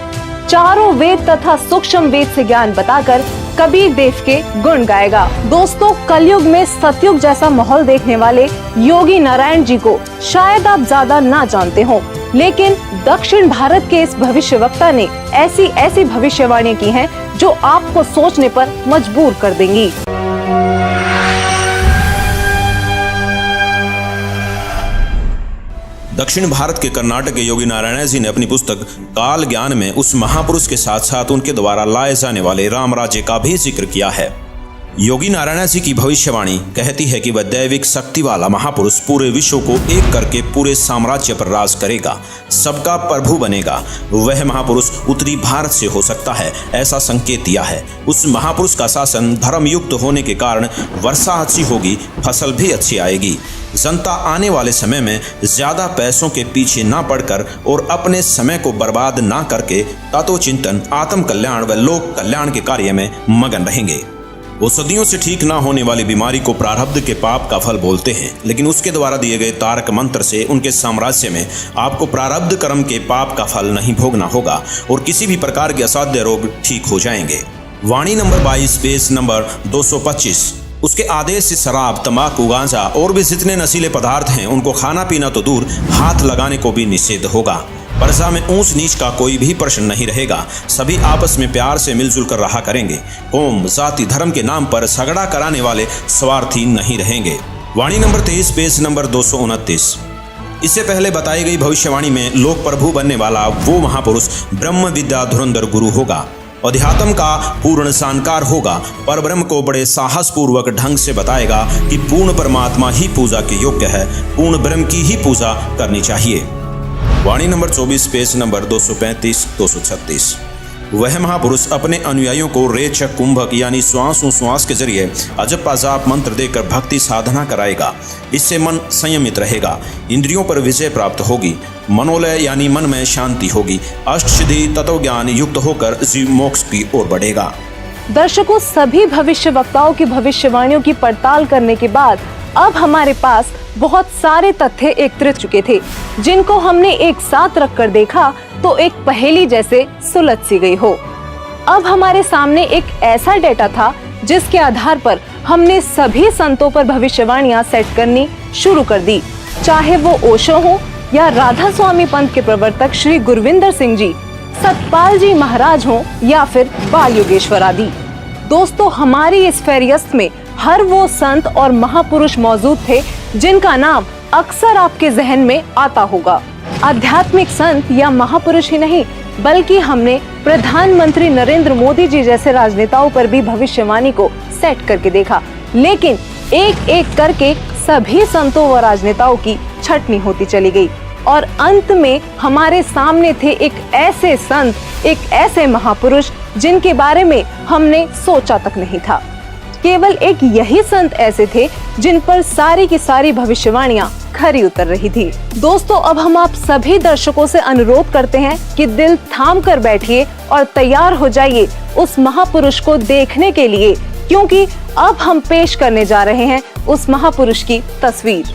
Speaker 1: चारों वेद तथा सूक्ष्म वेद से ज्ञान बताकर कबीर देव के गुण गाएगा। दोस्तों, कलयुग में सतयुग जैसा माहौल देखने वाले योगी नारायण जी को शायद आप ज्यादा ना जानते हो, लेकिन दक्षिण भारत के इस भविष्यवक्ता ने ऐसी भविष्यवाणी की हैं जो आपको सोचने पर मजबूर कर देंगी।
Speaker 2: दक्षिण भारत के कर्नाटक के योगी नारायण जी ने अपनी पुस्तक काल ज्ञान में उस महापुरुष के साथ साथ उनके द्वारा लाए जाने वाले राम राज्य का भी जिक्र किया है। योगी नारायण जी की भविष्यवाणी कहती है कि वह दैविक शक्ति वाला महापुरुष पूरे विश्व को एक करके पूरे साम्राज्य पर राज करेगा, सबका प्रभु बनेगा। वह महापुरुष उत्तरी भारत से हो सकता है, ऐसा संकेत दिया है। उस महापुरुष का शासन धर्मयुक्त होने के कारण वर्षा अच्छी होगी, फसल भी अच्छी आएगी। जनता आने वाले समय में ज्यादा पैसों के पीछे ना पड़कर और अपने समय को बर्बाद ना करके तत्वचिंतन, आत्म कल्याण व लोक कल्याण के कार्य में मगन रहेंगे। वो सदियों से ठीक ना होने वाली बीमारी को प्रारब्ध के पाप का फल बोलते हैं, लेकिन उसके द्वारा दिए गए तारक मंत्र से उनके साम्राज्य में आपको प्रारब्ध कर्म के पाप का फल नहीं भोगना होगा और किसी भी प्रकार के असाध्य रोग ठीक हो जाएंगे। वाणी नंबर 22 पेज नंबर 225। उसके आदेश से शराब, तंबाकू, गांजा और भी जितने नशीले पदार्थ हैं उनको खाना पीना तो दूर, हाथ लगाने को भी निषेध होगा। प्रजा में ऊंच नीच का कोई भी प्रश्न नहीं रहेगा। सभी आपस में प्यार से मिलजुल कर रहा करेंगे। कौम, जाति, धर्म के नाम पर झगड़ा कराने वाले स्वार्थी नहीं रहेंगे। वाणी नंबर 23 पेज नंबर 229। इससे पहले बताई गई भविष्यवाणी में लोक प्रभु बनने वाला वो महापुरुष ब्रह्म विद्या धुरंधर गुरु होगा अध्यात्म का पूर्ण जानकार होगा, परब्रह्म को बड़े साहस पूर्वक ढंग से बताएगा कि पूर्ण परमात्मा ही पूजा के योग्य है, पूर्ण ब्रह्म की ही पूजा करनी चाहिए। वाणी नंबर 24, पेज नंबर 235-236। वह महापुरुष अपने अनुयायियों को रेचक कुंभक यानी श्वास के जरिए अजप जाप मंत्र देकर भक्ति साधना कराएगा। इससे मन संयमित रहेगा, इंद्रियों पर विजय प्राप्त होगी, मनोलय यानी मन में शांति होगी, अष्ट सिद्धि तत्व ज्ञान युक्त होकर जीव मोक्ष की ओर बढ़ेगा।
Speaker 1: दर्शकों, सभी भविष्य वक्ताओं की भविष्यवाणियों की पड़ताल करने के बाद अब हमारे पास बहुत सारे तथ्य एकत्रित चुके थे, जिनको हमने एक साथ रखकर देखा तो एक पहेली जैसे सुलझ सी गई हो। अब हमारे सामने एक ऐसा डेटा था जिसके आधार पर हमने सभी संतों पर भविष्यवाणियां सेट करनी शुरू कर दी, चाहे वो ओशो हो या राधा स्वामी पंथ के प्रवर्तक श्री गुरविंदर सिंह जी, सतपाल जी महाराज हो या फिर बाल योगेश्वर आदि। दोस्तों, हमारी इस फेरियस्त में हर वो संत और महापुरुष मौजूद थे जिनका नाम अक्सर आपके जहन में आता होगा। आध्यात्मिक संत या महापुरुष ही नहीं, बल्कि हमने प्रधानमंत्री नरेंद्र मोदी जी जैसे राजनेताओं पर भी भविष्यवाणी को सेट करके देखा, लेकिन एक एक करके सभी संतों व राजनेताओं की छटनी होती चली गई और अंत में हमारे सामने थे एक ऐसे संत, एक ऐसे महापुरुष जिनके बारे में हमने सोचा तक नहीं था। केवल एक यही संत ऐसे थे जिन पर सारी की सारी भविष्यवाणियां खरी उतर रही थी। दोस्तों, अब हम आप सभी दर्शकों से अनुरोध करते हैं कि दिल थाम कर बैठिए और तैयार हो जाइए उस महापुरुष को देखने के लिए, क्योंकि अब हम पेश करने जा रहे हैं उस महापुरुष की तस्वीर।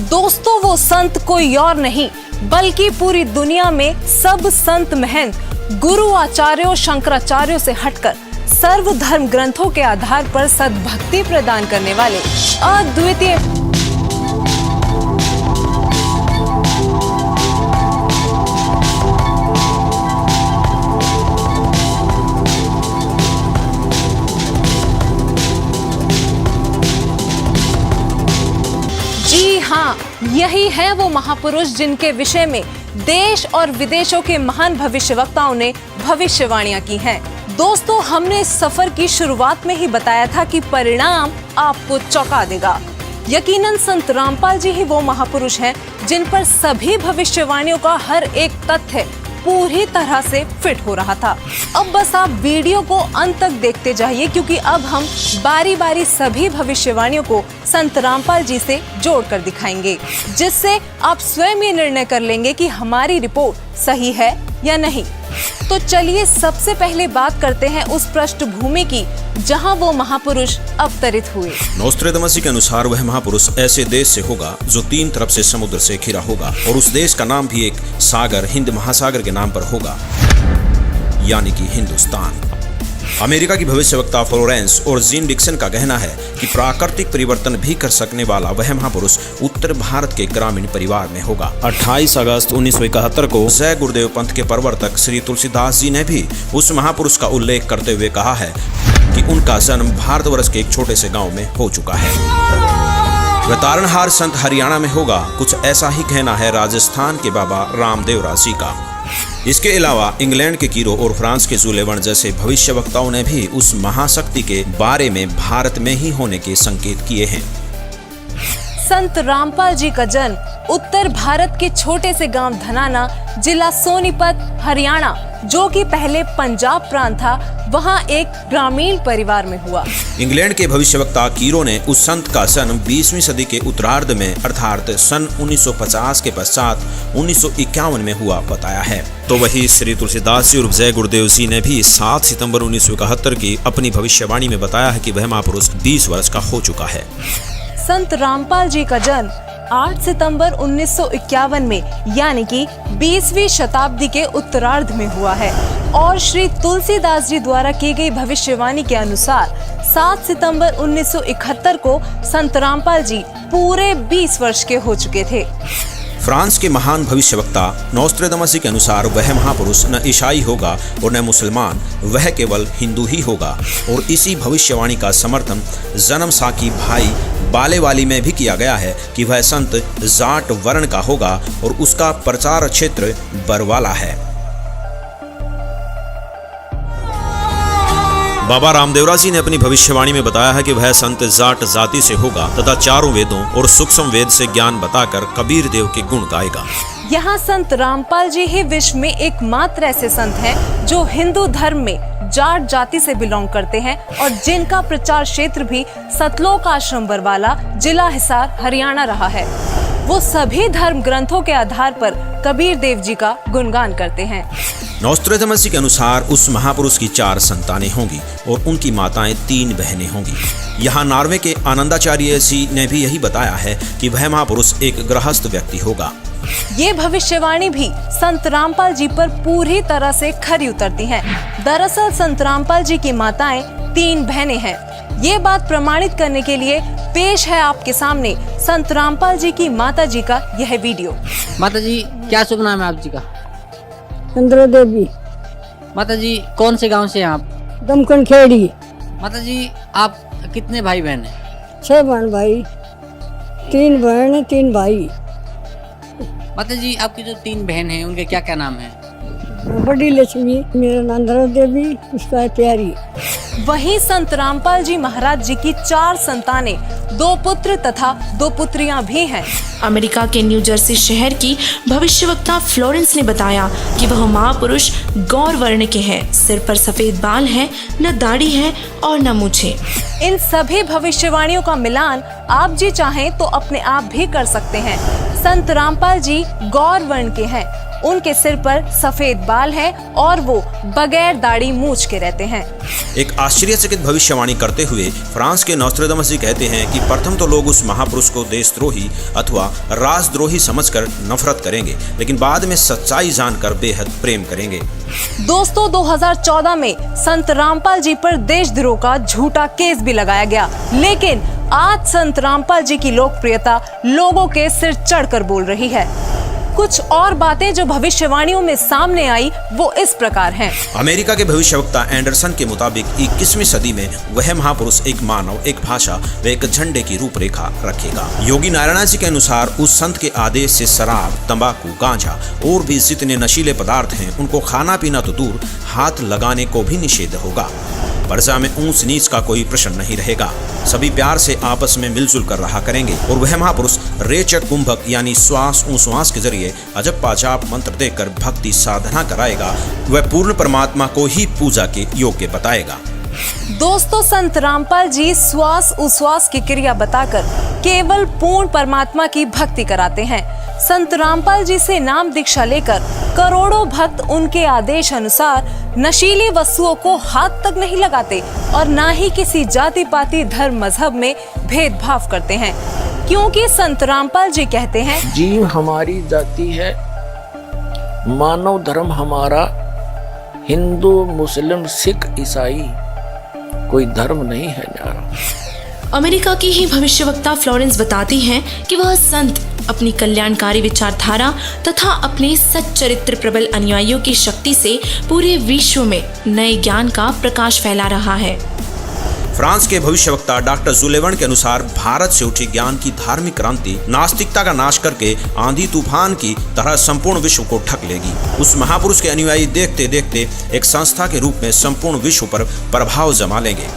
Speaker 1: दोस्तों, वो संत कोई और नहीं बल्कि पूरी दुनिया में सब संत महंत गुरु आचार्यों शंकराचार्यों से हटकर सर्व धर्म ग्रंथों के आधार पर सद्भक्ति प्रदान करने वाले अद्वितीय जी हाँ, यही है वो महापुरुष जिनके विषय में देश और विदेशों के महान भविष्यवक्ताओं ने भविष्यवाणियां की हैं। दोस्तों, हमने इस सफर की शुरुआत में ही बताया था कि परिणाम आपको चौंका देगा। यकीनन संत रामपाल जी ही वो महापुरुष हैं जिन पर सभी भविष्यवाणियों का हर एक तथ्य पूरी तरह से फिट हो रहा था। अब बस आप वीडियो को अंत तक देखते जाइए, क्योंकि अब हम बारी बारी सभी भविष्यवाणियों को संत रामपाल जी से जोड़कर दिखाएंगे, जिससे आप स्वयं ये निर्णय कर लेंगे कि हमारी रिपोर्ट सही है या नहीं। तो चलिए सबसे पहले बात करते हैं उस पृष्ठभूमि की जहां वो महापुरुष अवतरित हुए।
Speaker 2: नोस्ट्रेदामस के अनुसार वह महापुरुष ऐसे देश से होगा जो 3 तरफ से समुद्र से घिरा होगा और उस देश का नाम भी एक सागर, हिंद महासागर के नाम पर होगा, यानी कि हिंदुस्तान। अमेरिका की भविष्यवक्ता फ्लोरेंस और जीन डिक्सन का कहना है कि प्राकृतिक परिवर्तन भी कर सकने वाला वह महापुरुष उत्तर भारत के ग्रामीण परिवार में होगा। 28 अगस्त 1971 को जय गुरुदेव पंथ के प्रवर्तक श्री तुलसीदास जी ने भी उस महापुरुष का उल्लेख करते हुए कहा है कि उनका जन्म भारतवर्ष के एक छोटे से गांव में हो चुका है। वह तारणहार संत हरियाणा में होगा। कुछ ऐसा ही कहना है राजस्थान के बाबा रामदेव राज जी का। इसके अलावा इंग्लैंड के कीरो और फ्रांस के जुलेवन जैसे भविष्यवक्ताओं ने भी उस महाशक्ति के बारे में भारत में ही होने के संकेत किए हैं।
Speaker 1: संत रामपाल जी का जन्म उत्तर भारत के छोटे से गांव धनाना, जिला सोनीपत, हरियाणा, जो कि पहले पंजाब प्रांत था, वहां एक ग्रामीण परिवार में हुआ।
Speaker 2: इंग्लैंड के भविष्यवक्ता कीरो ने उस संत का जन्म 20वीं सदी के उत्तरार्ध में अर्थात सन 1950 के पश्चात 1951 में हुआ बताया है। तो वही श्री तुलसीदास जी और जय गुरुदेव जी ने भी 7 सितंबर 1971 की अपनी भविष्यवाणी में बताया है कि वह महापुरुष 20 वर्ष का हो चुका है।
Speaker 1: संत रामपाल जी का जन्म 8 सितंबर 1951 में यानी कि 20वीं शताब्दी के उत्तरार्ध में हुआ है और श्री तुलसीदास जी द्वारा की गई भविष्यवाणी के अनुसार 7 सितंबर 1971 को संत रामपाल जी पूरे 20 वर्ष के हो चुके थे।
Speaker 2: फ्रांस के महान भविष्यवक्ता नोस्ट्रेदामस के अनुसार वह महापुरुष न ईसाई होगा और न मुसलमान, वह केवल हिंदू ही होगा। और इसी भविष्यवाणी का समर्थन जन्म साकी भाई बालेवाली में भी किया गया है कि वह संत जाट वर्ण का होगा और उसका प्रचार क्षेत्र बरवाला है। बाबा रामदेवरा जी ने अपनी भविष्यवाणी में बताया है कि वह संत जाट जाति से होगा तथा चारों वेदों और सूक्ष्म वेद से ज्ञान बताकर कबीर देव के गुण गाएगा।
Speaker 1: यहाँ संत रामपाल जी ही विश्व में एकमात्र ऐसे संत हैं जो हिंदू धर्म में जाट जाति से बिलोंग करते हैं और जिनका प्रचार क्षेत्र भी सतलोक आश्रम बरवाला, जिला हिसार, हरियाणा रहा है। वो सभी धर्म ग्रंथों के आधार पर कबीर देव जी का गुणगान करते हैं।
Speaker 2: नॉस्ट्रेडमस के अनुसार उस महापुरुष की 4 संतानें होंगी और उनकी माताएं 3 बहनें होंगी। यहाँ नॉर्वे के आनंदाचार्य जी ने भी यही बताया है कि वह महापुरुष एक गृहस्थ व्यक्ति होगा।
Speaker 1: ये भविष्यवाणी भी संत रामपाल जी पर पूरी तरह से खरी उतरती हैं। दरअसल संत रामपाल जी की माताएं 3 बहनें हैं। ये बात प्रमाणित करने के लिए पेश है आपके सामने संत रामपाल जी की माता जी का यह वीडियो।
Speaker 5: माता जी, क्या शुभ नाम है आप जी का?
Speaker 6: चंद्र देवी।
Speaker 5: माता जी, कौन से गांव से हैं आप?
Speaker 6: दमकन खेड़ी।
Speaker 5: माता जी, आप कितने भाई बहन हैं?
Speaker 6: 6 बहन भाई, 3 बहन 3 भाई।
Speaker 5: माता जी, आपकी जो 3 बहन हैं उनके क्या क्या नाम हैं?
Speaker 6: बड़ी लक्ष्मी, मेरा नाम चंद्र देवी, उसका है प्यारी।
Speaker 1: वहीं संत रामपाल जी महाराज जी की 4 संतानें, 2 पुत्र तथा 2 पुत्रियां भी हैं।
Speaker 3: अमेरिका के न्यू जर्सी शहर की भविष्यवक्ता फ्लोरेंस ने बताया कि वह महापुरुष गौर वर्ण के हैं। सिर पर सफेद बाल हैं, न दाढ़ी है और न मूछें।
Speaker 1: इन सभी भविष्यवाणियों का मिलान आप जी चाहें तो अपने आप भी कर सकते हैं। संत रामपाल जी गौर वर्ण के हैं, उनके सिर पर सफेद बाल है और वो बगैर दाढ़ी मूछ के रहते हैं।
Speaker 2: एक आश्चर्यचकित भविष्यवाणी करते हुए फ्रांस के नॉस्ट्रेडमस जी कहते हैं कि प्रथम तो लोग उस महापुरुष को देशद्रोही अथवा राजद्रोही समझकर नफरत करेंगे, लेकिन बाद में सच्चाई जानकर बेहद प्रेम करेंगे।
Speaker 1: दोस्तों, 2014 में संत रामपाल जी पर देशद्रोह का झूठा केस भी लगाया गया, लेकिन आज संत रामपाल जी की लोकप्रियता लोगों के सिर चढ़कर बोल रही है। कुछ और बातें जो भविष्यवाणियों में सामने आई वो इस प्रकार हैं।
Speaker 2: अमेरिका के भविष्यवक्ता एंडरसन के मुताबिक 21वीं सदी में वह महापुरुष एक मानव, एक भाषा व एक झंडे की रूपरेखा रखेगा। योगी नारायण जी के अनुसार उस संत के आदेश से शराब, तंबाकू, गांजा और भी जितने नशीले पदार्थ हैं उनको खाना पीना तो दूर, हाथ लगाने को भी निषेध होगा। प्रजा में ऊंच नीच का कोई प्रश्न नहीं रहेगा। सभी प्यार से आपस में मिलजुल कर रहा करेंगे और वह महापुरुष रेचक कुंभक यानी श्वास उश्वास के जरिए अजप्पा जाप मंत्र देकर भक्ति साधना कराएगा। वह पूर्ण परमात्मा को ही पूजा के योग्य बताएगा।
Speaker 1: दोस्तों, संत रामपाल जी श्वास उश्वास की क्रिया बताकर केवल पूर्ण परमात्मा की भक्ति कराते हैं। संत रामपाल जी से नाम दीक्षा लेकर करोड़ों भक्त उनके आदेश अनुसार नशीली वस्तुओं को हाथ तक नहीं लगाते और ना ही किसी जाति पाति धर्म मजहब में भेदभाव करते हैं, क्योंकि संत रामपाल जी कहते हैं,
Speaker 7: जीव हमारी जाति है, मानव धर्म हमारा, हिंदू मुस्लिम सिख ईसाई कोई धर्म नहीं है न्यारा।
Speaker 3: अमेरिका की ही भविष्यवक्ता फ्लोरेंस बताती हैं कि वह संत अपनी कल्याणकारी विचारधारा तथा अपने सच्चरित्र प्रबल अनुयायियों की शक्ति से पूरे विश्व में नए ज्ञान का प्रकाश फैला रहा है।
Speaker 2: फ्रांस के भविष्यवक्ता डॉक्टर जुलेवन के अनुसार भारत से उठी ज्ञान की धार्मिक क्रांति नास्तिकता का नाश करके आंधी तूफान की तरह संपूर्ण विश्व को ढक लेगी। उस महापुरुष के अनुयायी देखते देखते एक संस्था के रूप में संपूर्ण विश्व पर प्रभाव जमा लेंगे।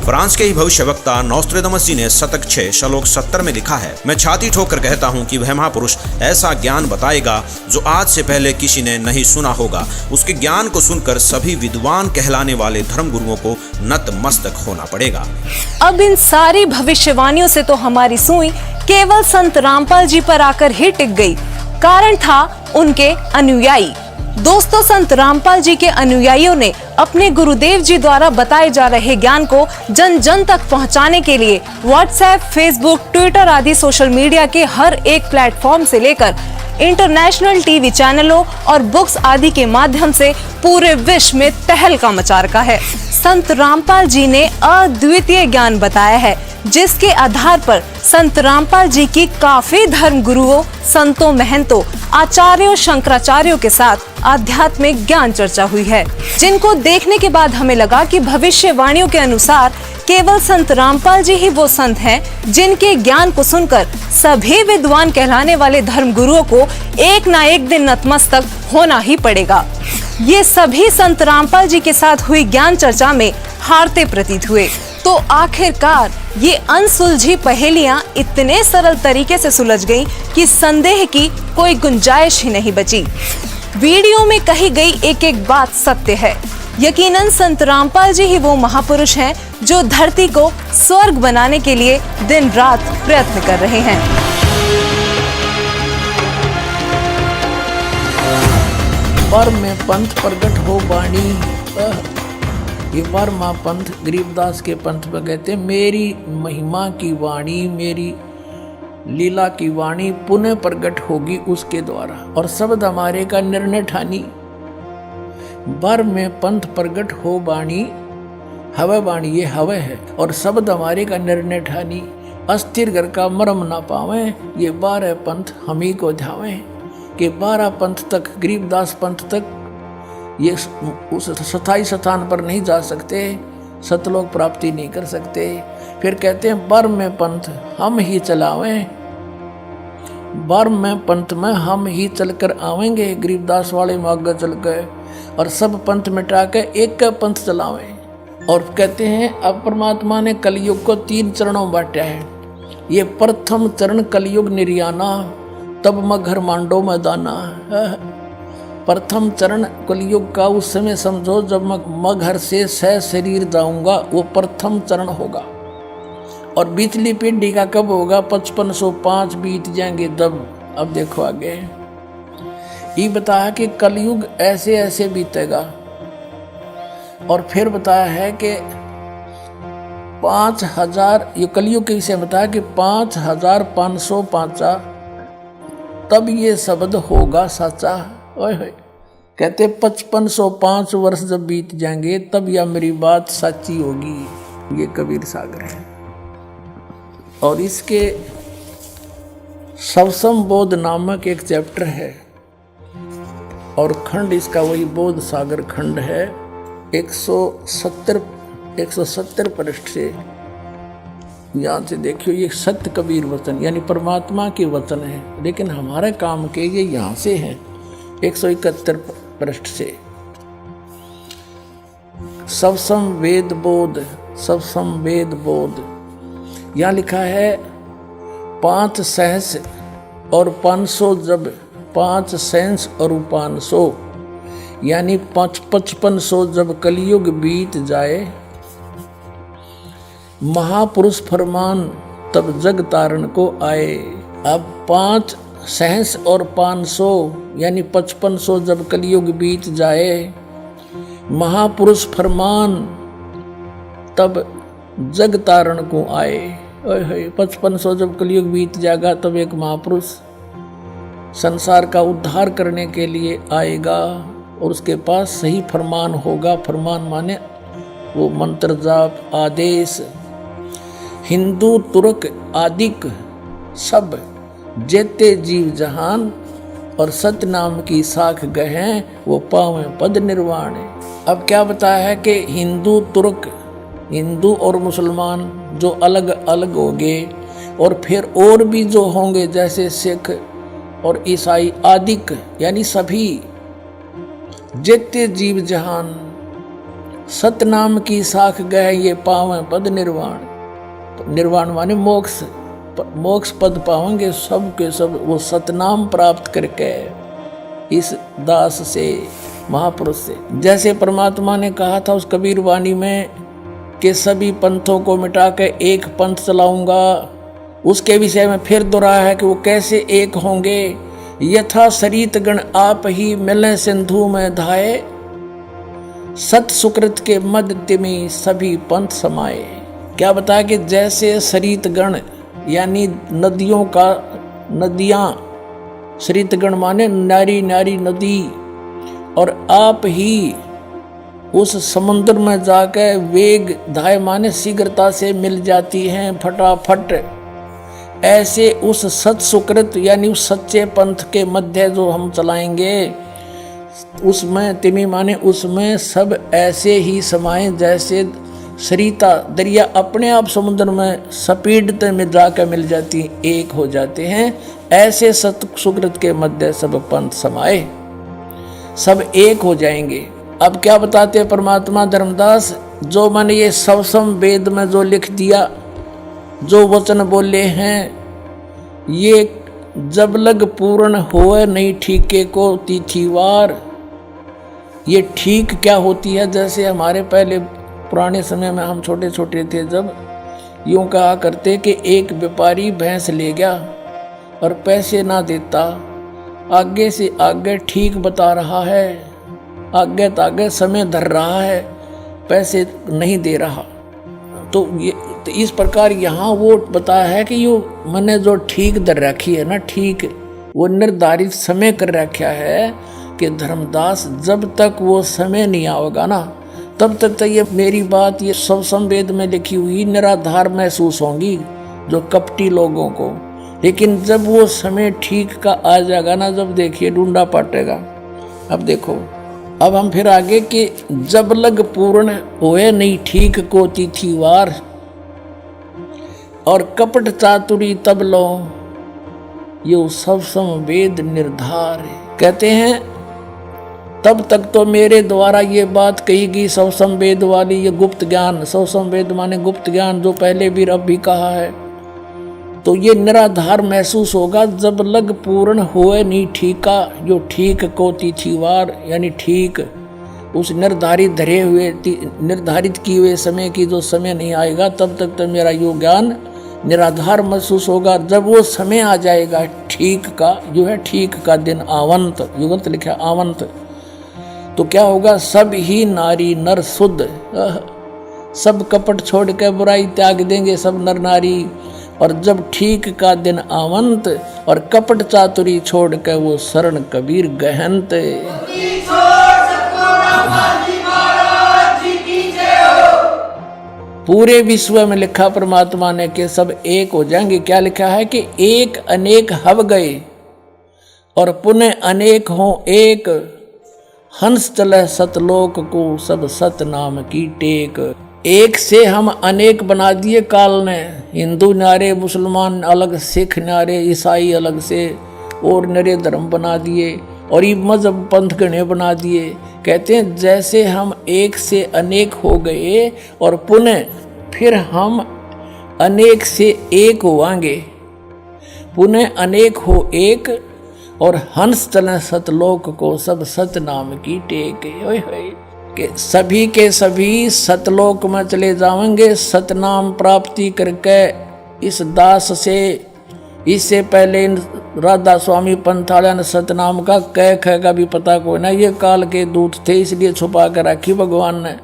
Speaker 2: फ्रांस के ही भविष्यवक्ता नॉस्ट्रेडमस जी ने शतक 6 श्लोक 70 में लिखा है, मैं छाती ठोकर कहता हूँ कि वह महापुरुष ऐसा ज्ञान बताएगा जो आज से पहले किसी ने नहीं सुना होगा। उसके ज्ञान को सुनकर सभी विद्वान कहलाने वाले धर्मगुरुओं को नतमस्तक होना पड़ेगा।
Speaker 1: अब इन सारी भविष्यवाणियों से तो हमारी सुई केवल संत रामपाल जी पर आकर ही टिक गई। कारण था उनके अनुयायी। दोस्तों, संत रामपाल जी के अनुयायियों ने अपने गुरुदेव जी द्वारा बताए जा रहे ज्ञान को जन जन तक पहुंचाने के लिए व्हाट्सएप, फेसबुक, ट्विटर आदि सोशल मीडिया के हर एक प्लेटफॉर्म से लेकर इंटरनेशनल टीवी चैनलों और बुक्स आदि के माध्यम से पूरे विश्व में तहलका मचा रखा है। संत रामपाल जी ने अद्वितीय ज्ञान बताया है, जिसके आधार पर संत रामपाल जी की काफी धर्म गुरुओं, संतों, महंतों, आचार्यों, शंकराचार्यों के साथ आध्यात्मिक ज्ञान चर्चा हुई है, जिनको देखने के बाद हमें लगा कि भविष्यवाणियों के अनुसार केवल संत रामपाल जी ही वो संत हैं जिनके ज्ञान को सुनकर सभी विद्वान कहलाने वाले धर्म गुरुओं को एक ना एक दिन नतमस्तक होना ही पड़ेगा। ये सभी संत रामपाल जी के साथ हुई ज्ञान चर्चा में हारते प्रतीत हुए। तो आखिरकार ये अनसुलझी पहेलियां इतने सरल तरीके से सुलझ गईं कि संदेह की कोई गुंजाइश ही नहीं बची। वीडियो में कही गई एक एक बात सत्य है। यकीनन संत रामपाल जी ही वो महापुरुष हैं जो धरती को स्वर्ग बनाने के लिए दिन रात प्रयत्न कर रहे हैं।
Speaker 7: पर में पंथ प्रगट हो वाणी, ये वर्मा पंथ गरीबदास के पंथ में कहते हैं, मेरी महिमा की वाणी, मेरी लीला की वाणी पुनः प्रगट होगी उसके द्वारा, और शब्द हमारे का निर्णय ठानी। वर में पंथ प्रगट हो वाणी, हवे वाणी ये हवे है, और शब्द हमारे का निर्णय ठानी। अस्थिर घर का मरम ना पावे, ये 12 पंथ हम ही को ध्यावे। कि 12 पंथ तक, गरीबदास पंथ तक ये उस स्थायी स्थान पर नहीं जा सकते, सतलोक प्राप्ति नहीं कर सकते। फिर कहते हैं वर में पंथ हम ही चलावें, वर में पंथ में हम ही चलकर आवेंगे, गरीबदास वाले में आगे चल गए और सब पंथ मिटा के एक का पंथ चलावें। और कहते हैं अब परमात्मा ने कलयुग को 3 चरणों में बांटा है। ये प्रथम चरण कलयुग निर्याना, तब मगर मांडो मैदाना। प्रथम चरण कलयुग का उस समय समझो जब मैं घर से सह शरीर जाऊंगा, वो प्रथम चरण होगा। और बीचली पीढ़ी का कब होगा? 5505 बीत जाएंगे तब। अब देखो आगे ये बताया कि कलयुग ऐसे ऐसे बीतेगा, और फिर बताया है कि 5000, ये कलयुग के विषय बताया कि 5505 तब ये शब्द होगा सच्चा। ओए होए, कहते 5505 वर्ष जब बीत जाएंगे तब यह मेरी बात सच्ची होगी। ये कबीर सागर है। और इसके सवसम बोध नामक एक चैप्टर है, और खंड इसका वही बोध सागर खंड है। 170 पृष्ठ से यहाँ से देखियो, ये सत्य कबीर वचन यानी परमात्मा के वचन है, लेकिन हमारे काम के ये यहाँ से हैं। 171 पृष्ठ से सवसम वेद बोध, सवसम वेद बोध यहाँ लिखा है 5 सहस और 500 जब, 5 सहस और 500 यानी 5500 जब कलयुग बीत जाए, महापुरुष फरमान तब जग तारण को आए। अब 5 सहस और 500 यानी 5500 जब कलयुग बीत जाए, महापुरुष फरमान तब जग तारण को आए। 5500 जब कलयुग बीत जाएगा तब एक महापुरुष संसार का उद्धार करने के लिए आएगा, और उसके पास सही फरमान होगा। फरमान माने वो मंत्र जाप आदेश। हिंदू तुर्क आदिक सब जेते जीव जहान, और सत्य नाम की साख गहें वो पावे पद निर्वाण। अब क्या बताया है कि हिंदू तुर्क, हिंदू और मुसलमान जो अलग अलग होंगे, और फिर और भी जो होंगे जैसे सिख और ईसाई आदिक यानी सभी जेते जीव जहान, सतनाम की साख गए ये पावें पद निर्वाण। निर्वाण माने मोक्ष, मोक्ष पद पावेंगे सब के सब वो सतनाम प्राप्त करके इस दास से, महापुरुष से। जैसे परमात्मा ने कहा था उस कबीर वाणी में कि सभी पंथों को मिटा के एक पंथ चलाऊंगा, उसके विषय में फिर दोहराया है कि वो कैसे एक होंगे। यथा सरित गण आप ही मिले सिंधु में धाये, सत सुकृत के मध्य में सभी पंथ समाये। क्या बताया कि जैसे सरित गण यानी नदियों का, नदियां, सरित गण माने नारी नारी नदी, और आप ही उस समुद्र में जाकर वेग धाय माने शीघ्रता से मिल जाती हैं फटाफट। ऐसे उस सत सुकृत यानी उस सच्चे पंथ के मध्य जो हम चलाएंगे, उसमें तिमी माने उसमें सब ऐसे ही समाये जैसे सरिता दरिया अपने आप समुद्र में स्पीड में जाकर मिल जाती, एक हो जाते हैं। ऐसे सत सुकृत के मध्य सब पंथ समाये, सब एक हो जाएंगे। अब क्या बताते हैं परमात्मा धर्मदास जो मैंने ये सवसम वेद में जो लिख दिया, जो वचन बोले हैं, ये जब लग पूर्ण होए नहीं ठीके को तिथिवार। ये ठीक क्या होती है? जैसे हमारे पहले पुराने समय में हम छोटे छोटे थे, जब यूं कहा करते कि एक व्यापारी भैंस ले गया और पैसे ना देता, आगे से आगे ठीक बता रहा है, आगे तागे समय धर रहा है, पैसे नहीं दे रहा। तो इस प्रकार यहाँ वो बताया है कि यो मैंने जो ठीक दर रखी है ना, ठीक वो निर्धारित समय कर रखा है कि धर्मदास जब तक वो समय नहीं आएगा ना, तब तक तो ये मेरी बात ये सब संवेद में लिखी हुई निराधार महसूस होंगी जो कपटी लोगों को। लेकिन जब वो समय ठीक का आ जाएगा ना, जब देखिए ढूंढा पाटेगा। अब देखो, अब हम फिर आगे कि जब लग पूर्ण होए नहीं ठीक को तिथिवार, और कपट चातुरी तब लो यो सब संवेद निर्धार। कहते हैं तब तक तो मेरे द्वारा ये बात कही गई सब संवेद वाली, ये गुप्त ज्ञान, सब संवेद माने गुप्त ज्ञान, जो पहले भी अब भी कहा है। तो ये निराधार महसूस होगा जब लग पूर्ण होए नहीं ठीका, जो ठीक को तिथिवार, यानी ठीक उस निर्धारित धरे हुए निर्धारित किए हुए समय की जो समय नहीं आएगा, तब तक तो मेरा यो ज्ञान निराधार महसूस होगा। जब वो समय आ जाएगा ठीक का, जो है ठीक का दिन आवंत, युगंत लिखा आवंत, तो क्या होगा? सब ही नारी नर शुद्ध, सब कपट छोड़ के बुराई त्याग देंगे सब नर नारी। और जब ठीक का दिन आवंत और कपट चातुरी छोड़ के वो शरण कबीर गहनत। पूरे विश्व में लिखा परमात्मा ने कि सब एक हो जाएंगे। क्या लिखा है कि एक अनेक हव गए और पुनः अनेक हो एक, हंस चले सतलोक को सब सत नाम की टेक। एक से हम अनेक बना दिए काल ने, हिंदू नारे, मुसलमान अलग, सिख नारे, ईसाई अलग से, और नरे धर्म बना दिए, और ये मजहब पंथ गणे बना दिए। कहते हैं जैसे हम एक से अनेक हो गए और पुनः फिर हम अनेक से एक होवांगे, पुनः अनेक हो एक, और हंस चले सतलोक को सब सत नाम की टेक। ओए होए कि सभी के सभी सतलोक में चले जाएंगे सतनाम प्राप्ति करके। इस दास से इससे पहले राधा स्वामी पंथालिया ने सतनाम का कह ख का भी पता कोई ना, ये काल के दूत थे इसलिए छुपा कर रखी भगवान ने,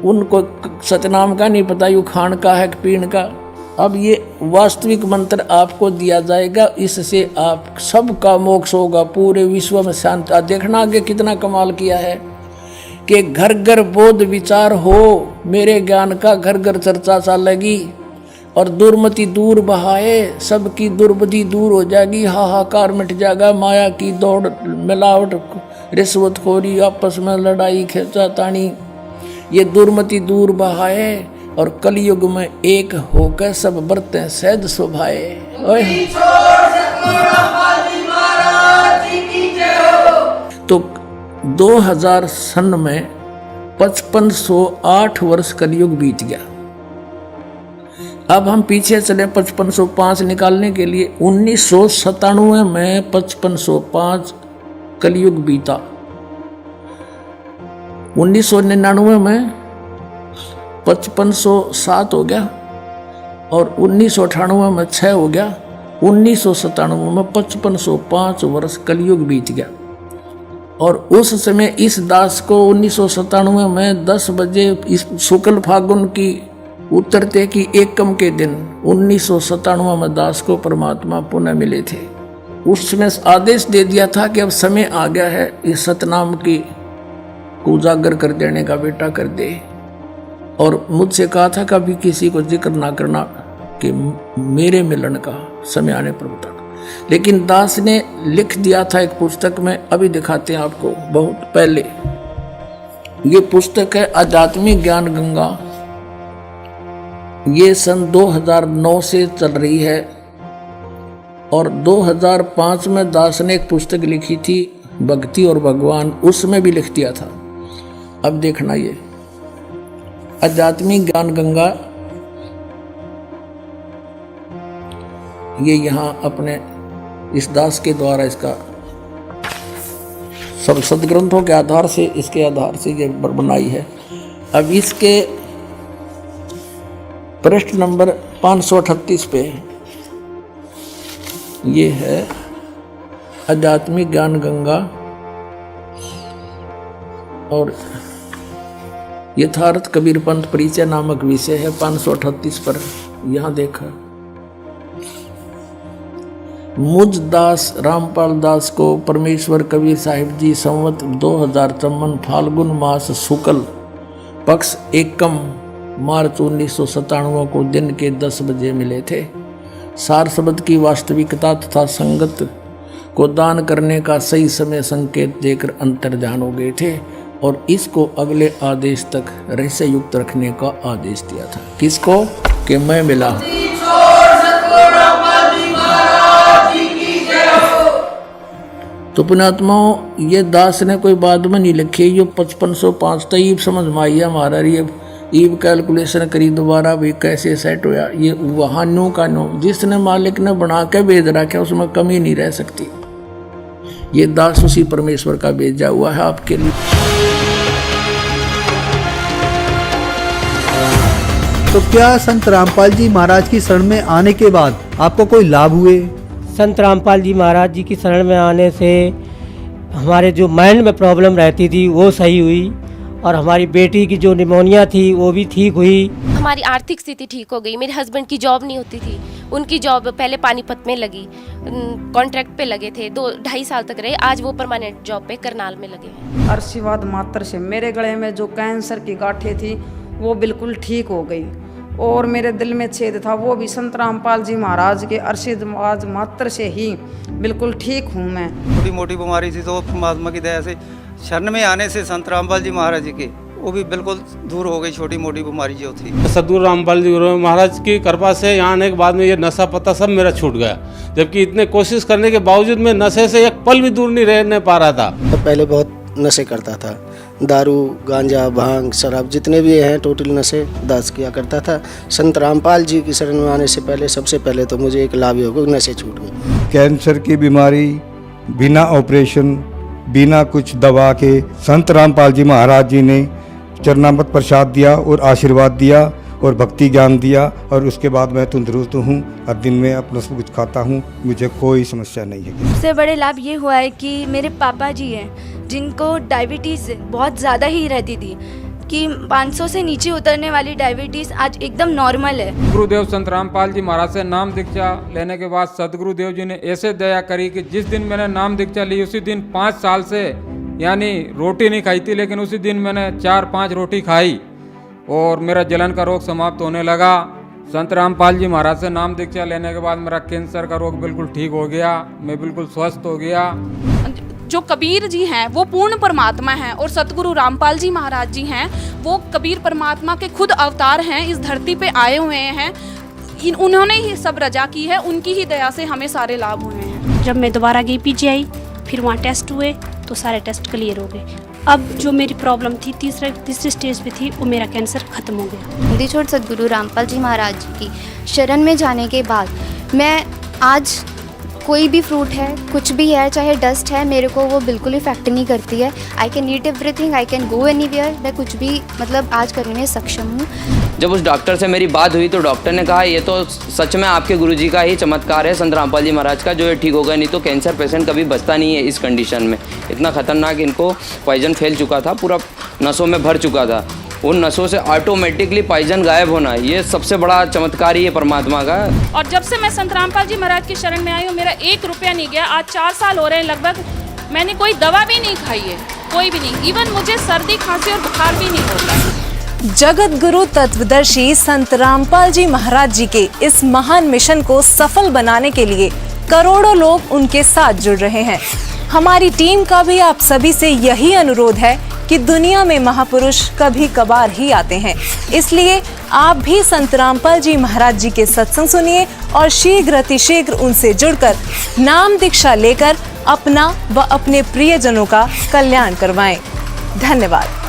Speaker 7: उनको सतनाम का नहीं पता यू खान का है पीण का। अब ये वास्तविक मंत्र आपको दिया जाएगा, इससे आप सबका मोक्ष होगा, पूरे विश्व में शांति। देखना आगे कितना कमाल किया है कि घर घर बोध विचार हो, मेरे ज्ञान का घर घर चर्चा चलेगी, और दुर्मति दूर बहाए, सबकी दुर्बुद्धि दूर हो जाएगी, हाहाकार मिट जाएगा, माया की दौड़, मिलावट, रिश्वतखोरी, आपस में लड़ाई खींचातानी, ये दुर्मति दूर बहाए, और कलयुग में एक होकर सब बरतें सहज शोभाए। तो 2000 सन में 5508 वर्ष कलयुग बीत गया। अब हम पीछे चले 5505 निकालने के लिए। 1997 में 5505 कलयुग बीता, 1999 में 5507 हो गया, और 1998 में 6 हो गया, 1997 में 5505 वर्ष कलयुग बीत गया। और उस समय इस दास को 1997 में 10 बजे इस शुक्ल फागुन की उतरते की एकम के दिन 1997 में दास को परमात्मा पुनः मिले थे। उसमें आदेश दे दिया था कि अब समय आ गया है इस सतनाम की को उजागर कर देने का, बेटा कर दे। और मुझसे कहा था कभी किसी को जिक्र ना करना कि मेरे मिलन का समय आने पर बता। लेकिन दास ने लिख दिया था एक पुस्तक में, अभी दिखाते हैं आपको, बहुत पहले। ये पुस्तक है आध्यात्मिक ज्ञान गंगा, ये सन 2009 से चल रही है। और 2005 में दास ने एक पुस्तक लिखी थी भक्ति और भगवान, उसमें भी लिख दिया था। अब देखना, ये आध्यात्मिक ज्ञान गंगा, ये यहाँ अपने इस दास के द्वारा इसका सब सदग्रंथों के आधार से, इसके आधार से ये बनाई है। अब इसके पृष्ठ नंबर 538 पे ये है आध्यात्मिक ज्ञान गंगा और यथार्थ कबीर पंथ परिचय नामक विषय है। 538 पर यहाँ देखा, मुझ दास रामपाल दास को परमेश्वर कबीर साहिब जी संवत 2053 फाल्गुन मास शुक्ल पक्ष एकम मार्च 1997 को दिन के 10 बजे मिले थे। सार शब्द की वास्तविकता तथा संगत को दान करने का सही समय संकेत देकर अंतर्ध्यान हो गए थे और इसको अगले आदेश तक रहस्य युक्त रखने का आदेश दिया था। किसको? कि मैं मिला। तो पुण्यात्माओं, ये दास ने कोई बाद में नहीं लिखी, ये 5505 तक समझ में आई हमारा। ये ईब कैलकुलेशन करी दोबारा भी कैसे सेट होया। ये वहाँ नो का नो जिसने मालिक ने बना के भेज रखा उसमें कमी नहीं रह सकती। ये दास उसी परमेश्वर का भेजा हुआ है आपके लिए।
Speaker 8: तो क्या संत रामपाल जी महाराज की शरण में आने के बाद आपको कोई लाभ हुए?
Speaker 9: संत रामपाल जी महाराज जी की शरण में आने से हमारे जो माइंड में प्रॉब्लम रहती थी वो सही हुई और हमारी बेटी की जो निमोनिया थी वो भी ठीक हुई।
Speaker 10: हमारी आर्थिक स्थिति ठीक हो गई। मेरे हस्बैंड की जॉब नहीं होती थी, उनकी जॉब पहले पानीपत में लगी, कॉन्ट्रैक्ट पे लगे थे, 2-2.5 साल तक रहे। आज वो परमानेंट जॉब पे करनाल में लगे हैं।
Speaker 11: आशीर्वाद मात्र से मेरे गले में जो कैंसर की गांठें थी वो बिल्कुल ठीक हो गई और मेरे दिल में छेद था वो भी संत रामपाल जी महाराज के आशीर्वाद मात्र से ही बिल्कुल ठीक हूँ मैं।
Speaker 12: छोटी मोटी बीमारी थी तो परमात्मा की दया से शरण में आने से संत रामपाल जी महाराज जी के वो भी बिल्कुल दूर हो गई, छोटी मोटी बीमारी जो थी।
Speaker 13: सदगुरु रामपाल जी महाराज की कृपा से यहाँ आने के बाद में ये नशा पता सब मेरा छूट गया, जबकि इतने कोशिश करने के बावजूद मैं नशे से एक पल भी दूर नहीं रहने पा रहा था।
Speaker 14: तो पहले बहुत नशे करता था, दारू गांजा भांग शराब जितने भी हैं टोटल नशे दास किया करता था। संत रामपाल जी की शरण में आने से पहले सबसे पहले तो मुझे एक लाभ हो गया, नशे छूट गए।
Speaker 15: कैंसर की बीमारी बिना ऑपरेशन बिना कुछ दवा के संत रामपाल जी महाराज जी ने चरणामृत प्रसाद दिया और आशीर्वाद दिया और भक्ति ज्ञान दिया और उसके बाद मैं तंदुरुस्त हूँ और दिन में अपना सब कुछ खाता हूँ, मुझे कोई समस्या नहीं है।
Speaker 16: सबसे बड़े लाभ ये हुआ है कि मेरे पापा जी हैं जिनको डायबिटीज़ बहुत ज़्यादा ही रहती थी कि 500 से नीचे उतरने वाली डायबिटीज़ आज एकदम नॉर्मल है।
Speaker 17: गुरुदेव संत रामपाल जी महाराज से नाम दीक्षा लेने के बाद सदगुरुदेव जी ने ऐसे दया करी कि जिस दिन मैंने नाम दीक्षा ली उसी दिन 5 साल से यानी रोटी नहीं खाई थी, लेकिन उसी दिन मैंने 4-5 रोटी खाई और मेरा जलन का रोग समाप्त होने लगा। संत रामपाल जी महाराज से नाम दीक्षा लेने के बाद मेरा कैंसर का रोग बिल्कुल ठीक हो गया, मैं बिल्कुल स्वस्थ हो गया।
Speaker 18: जो कबीर जी हैं वो पूर्ण परमात्मा हैं और सतगुरु रामपाल जी महाराज जी हैं वो कबीर परमात्मा के खुद अवतार हैं, इस धरती पे आए हुए हैं। उन्होंने ही सब रजा की है, उनकी ही दया से हमें सारे लाभ हुए हैं।
Speaker 19: जब मैं दोबारा गई PGI, फिर वहाँ टेस्ट हुए तो सारे टेस्ट क्लियर हो गए। अब जो मेरी प्रॉब्लम थी तीसरे स्टेज पे थी वो मेरा कैंसर खत्म हो गया।
Speaker 20: हिंदी छोड़ सतगुरु रामपाल जी महाराज जी की शरण में जाने के बाद मैं आज कोई भी फ्रूट है कुछ भी है चाहे डस्ट है मेरे को वो बिल्कुल इफेक्ट नहीं करती है। I can eat everything, I can go anywhere, मैं कुछ भी मतलब आज करने में सक्षम हूँ।
Speaker 21: जब उस डॉक्टर से मेरी बात हुई तो डॉक्टर ने कहा ये तो सच में आपके गुरुजी का ही चमत्कार है संत रामपाल जी महाराज का जो ये ठीक हो गया, नहीं तो कैंसर पेशेंट कभी बचता नहीं है इस कंडीशन में। इतना खतरनाक इनको पॉइजन फैल चुका था, पूरा नसों में भर चुका था। उन नसों से ऑटोमेटिकली पॉइजन गायब होना ये सबसे बड़ा चमत्कार ही है परमात्मा का।
Speaker 18: और जब से मैं संत रामपाल जी महाराज की शरण में आई हूँ मेरा 1 रुपया नहीं गया। आज 4 साल हो रहे हैं लगभग, मैंने कोई दवा भी नहीं खाई है, कोई भी नहीं। इवन मुझे सर्दी खांसी और बुखार भी नहीं होता है।
Speaker 1: जगत गुरु तत्वदर्शी संत रामपाल जी महाराज जी के इस महान मिशन को सफल बनाने के लिए करोड़ों लोग उनके साथ जुड़ रहे हैं। हमारी टीम का भी आप सभी से यही अनुरोध है कि दुनिया में महापुरुष कभी कभार ही आते हैं, इसलिए आप भी संत रामपाल जी महाराज जी के सत्संग सुनिए और शीघ्र अतिशीघ्र उनसे जुड़कर नाम दीक्षा लेकर अपना व अपने प्रियजनों का कल्याण करवाएं। धन्यवाद।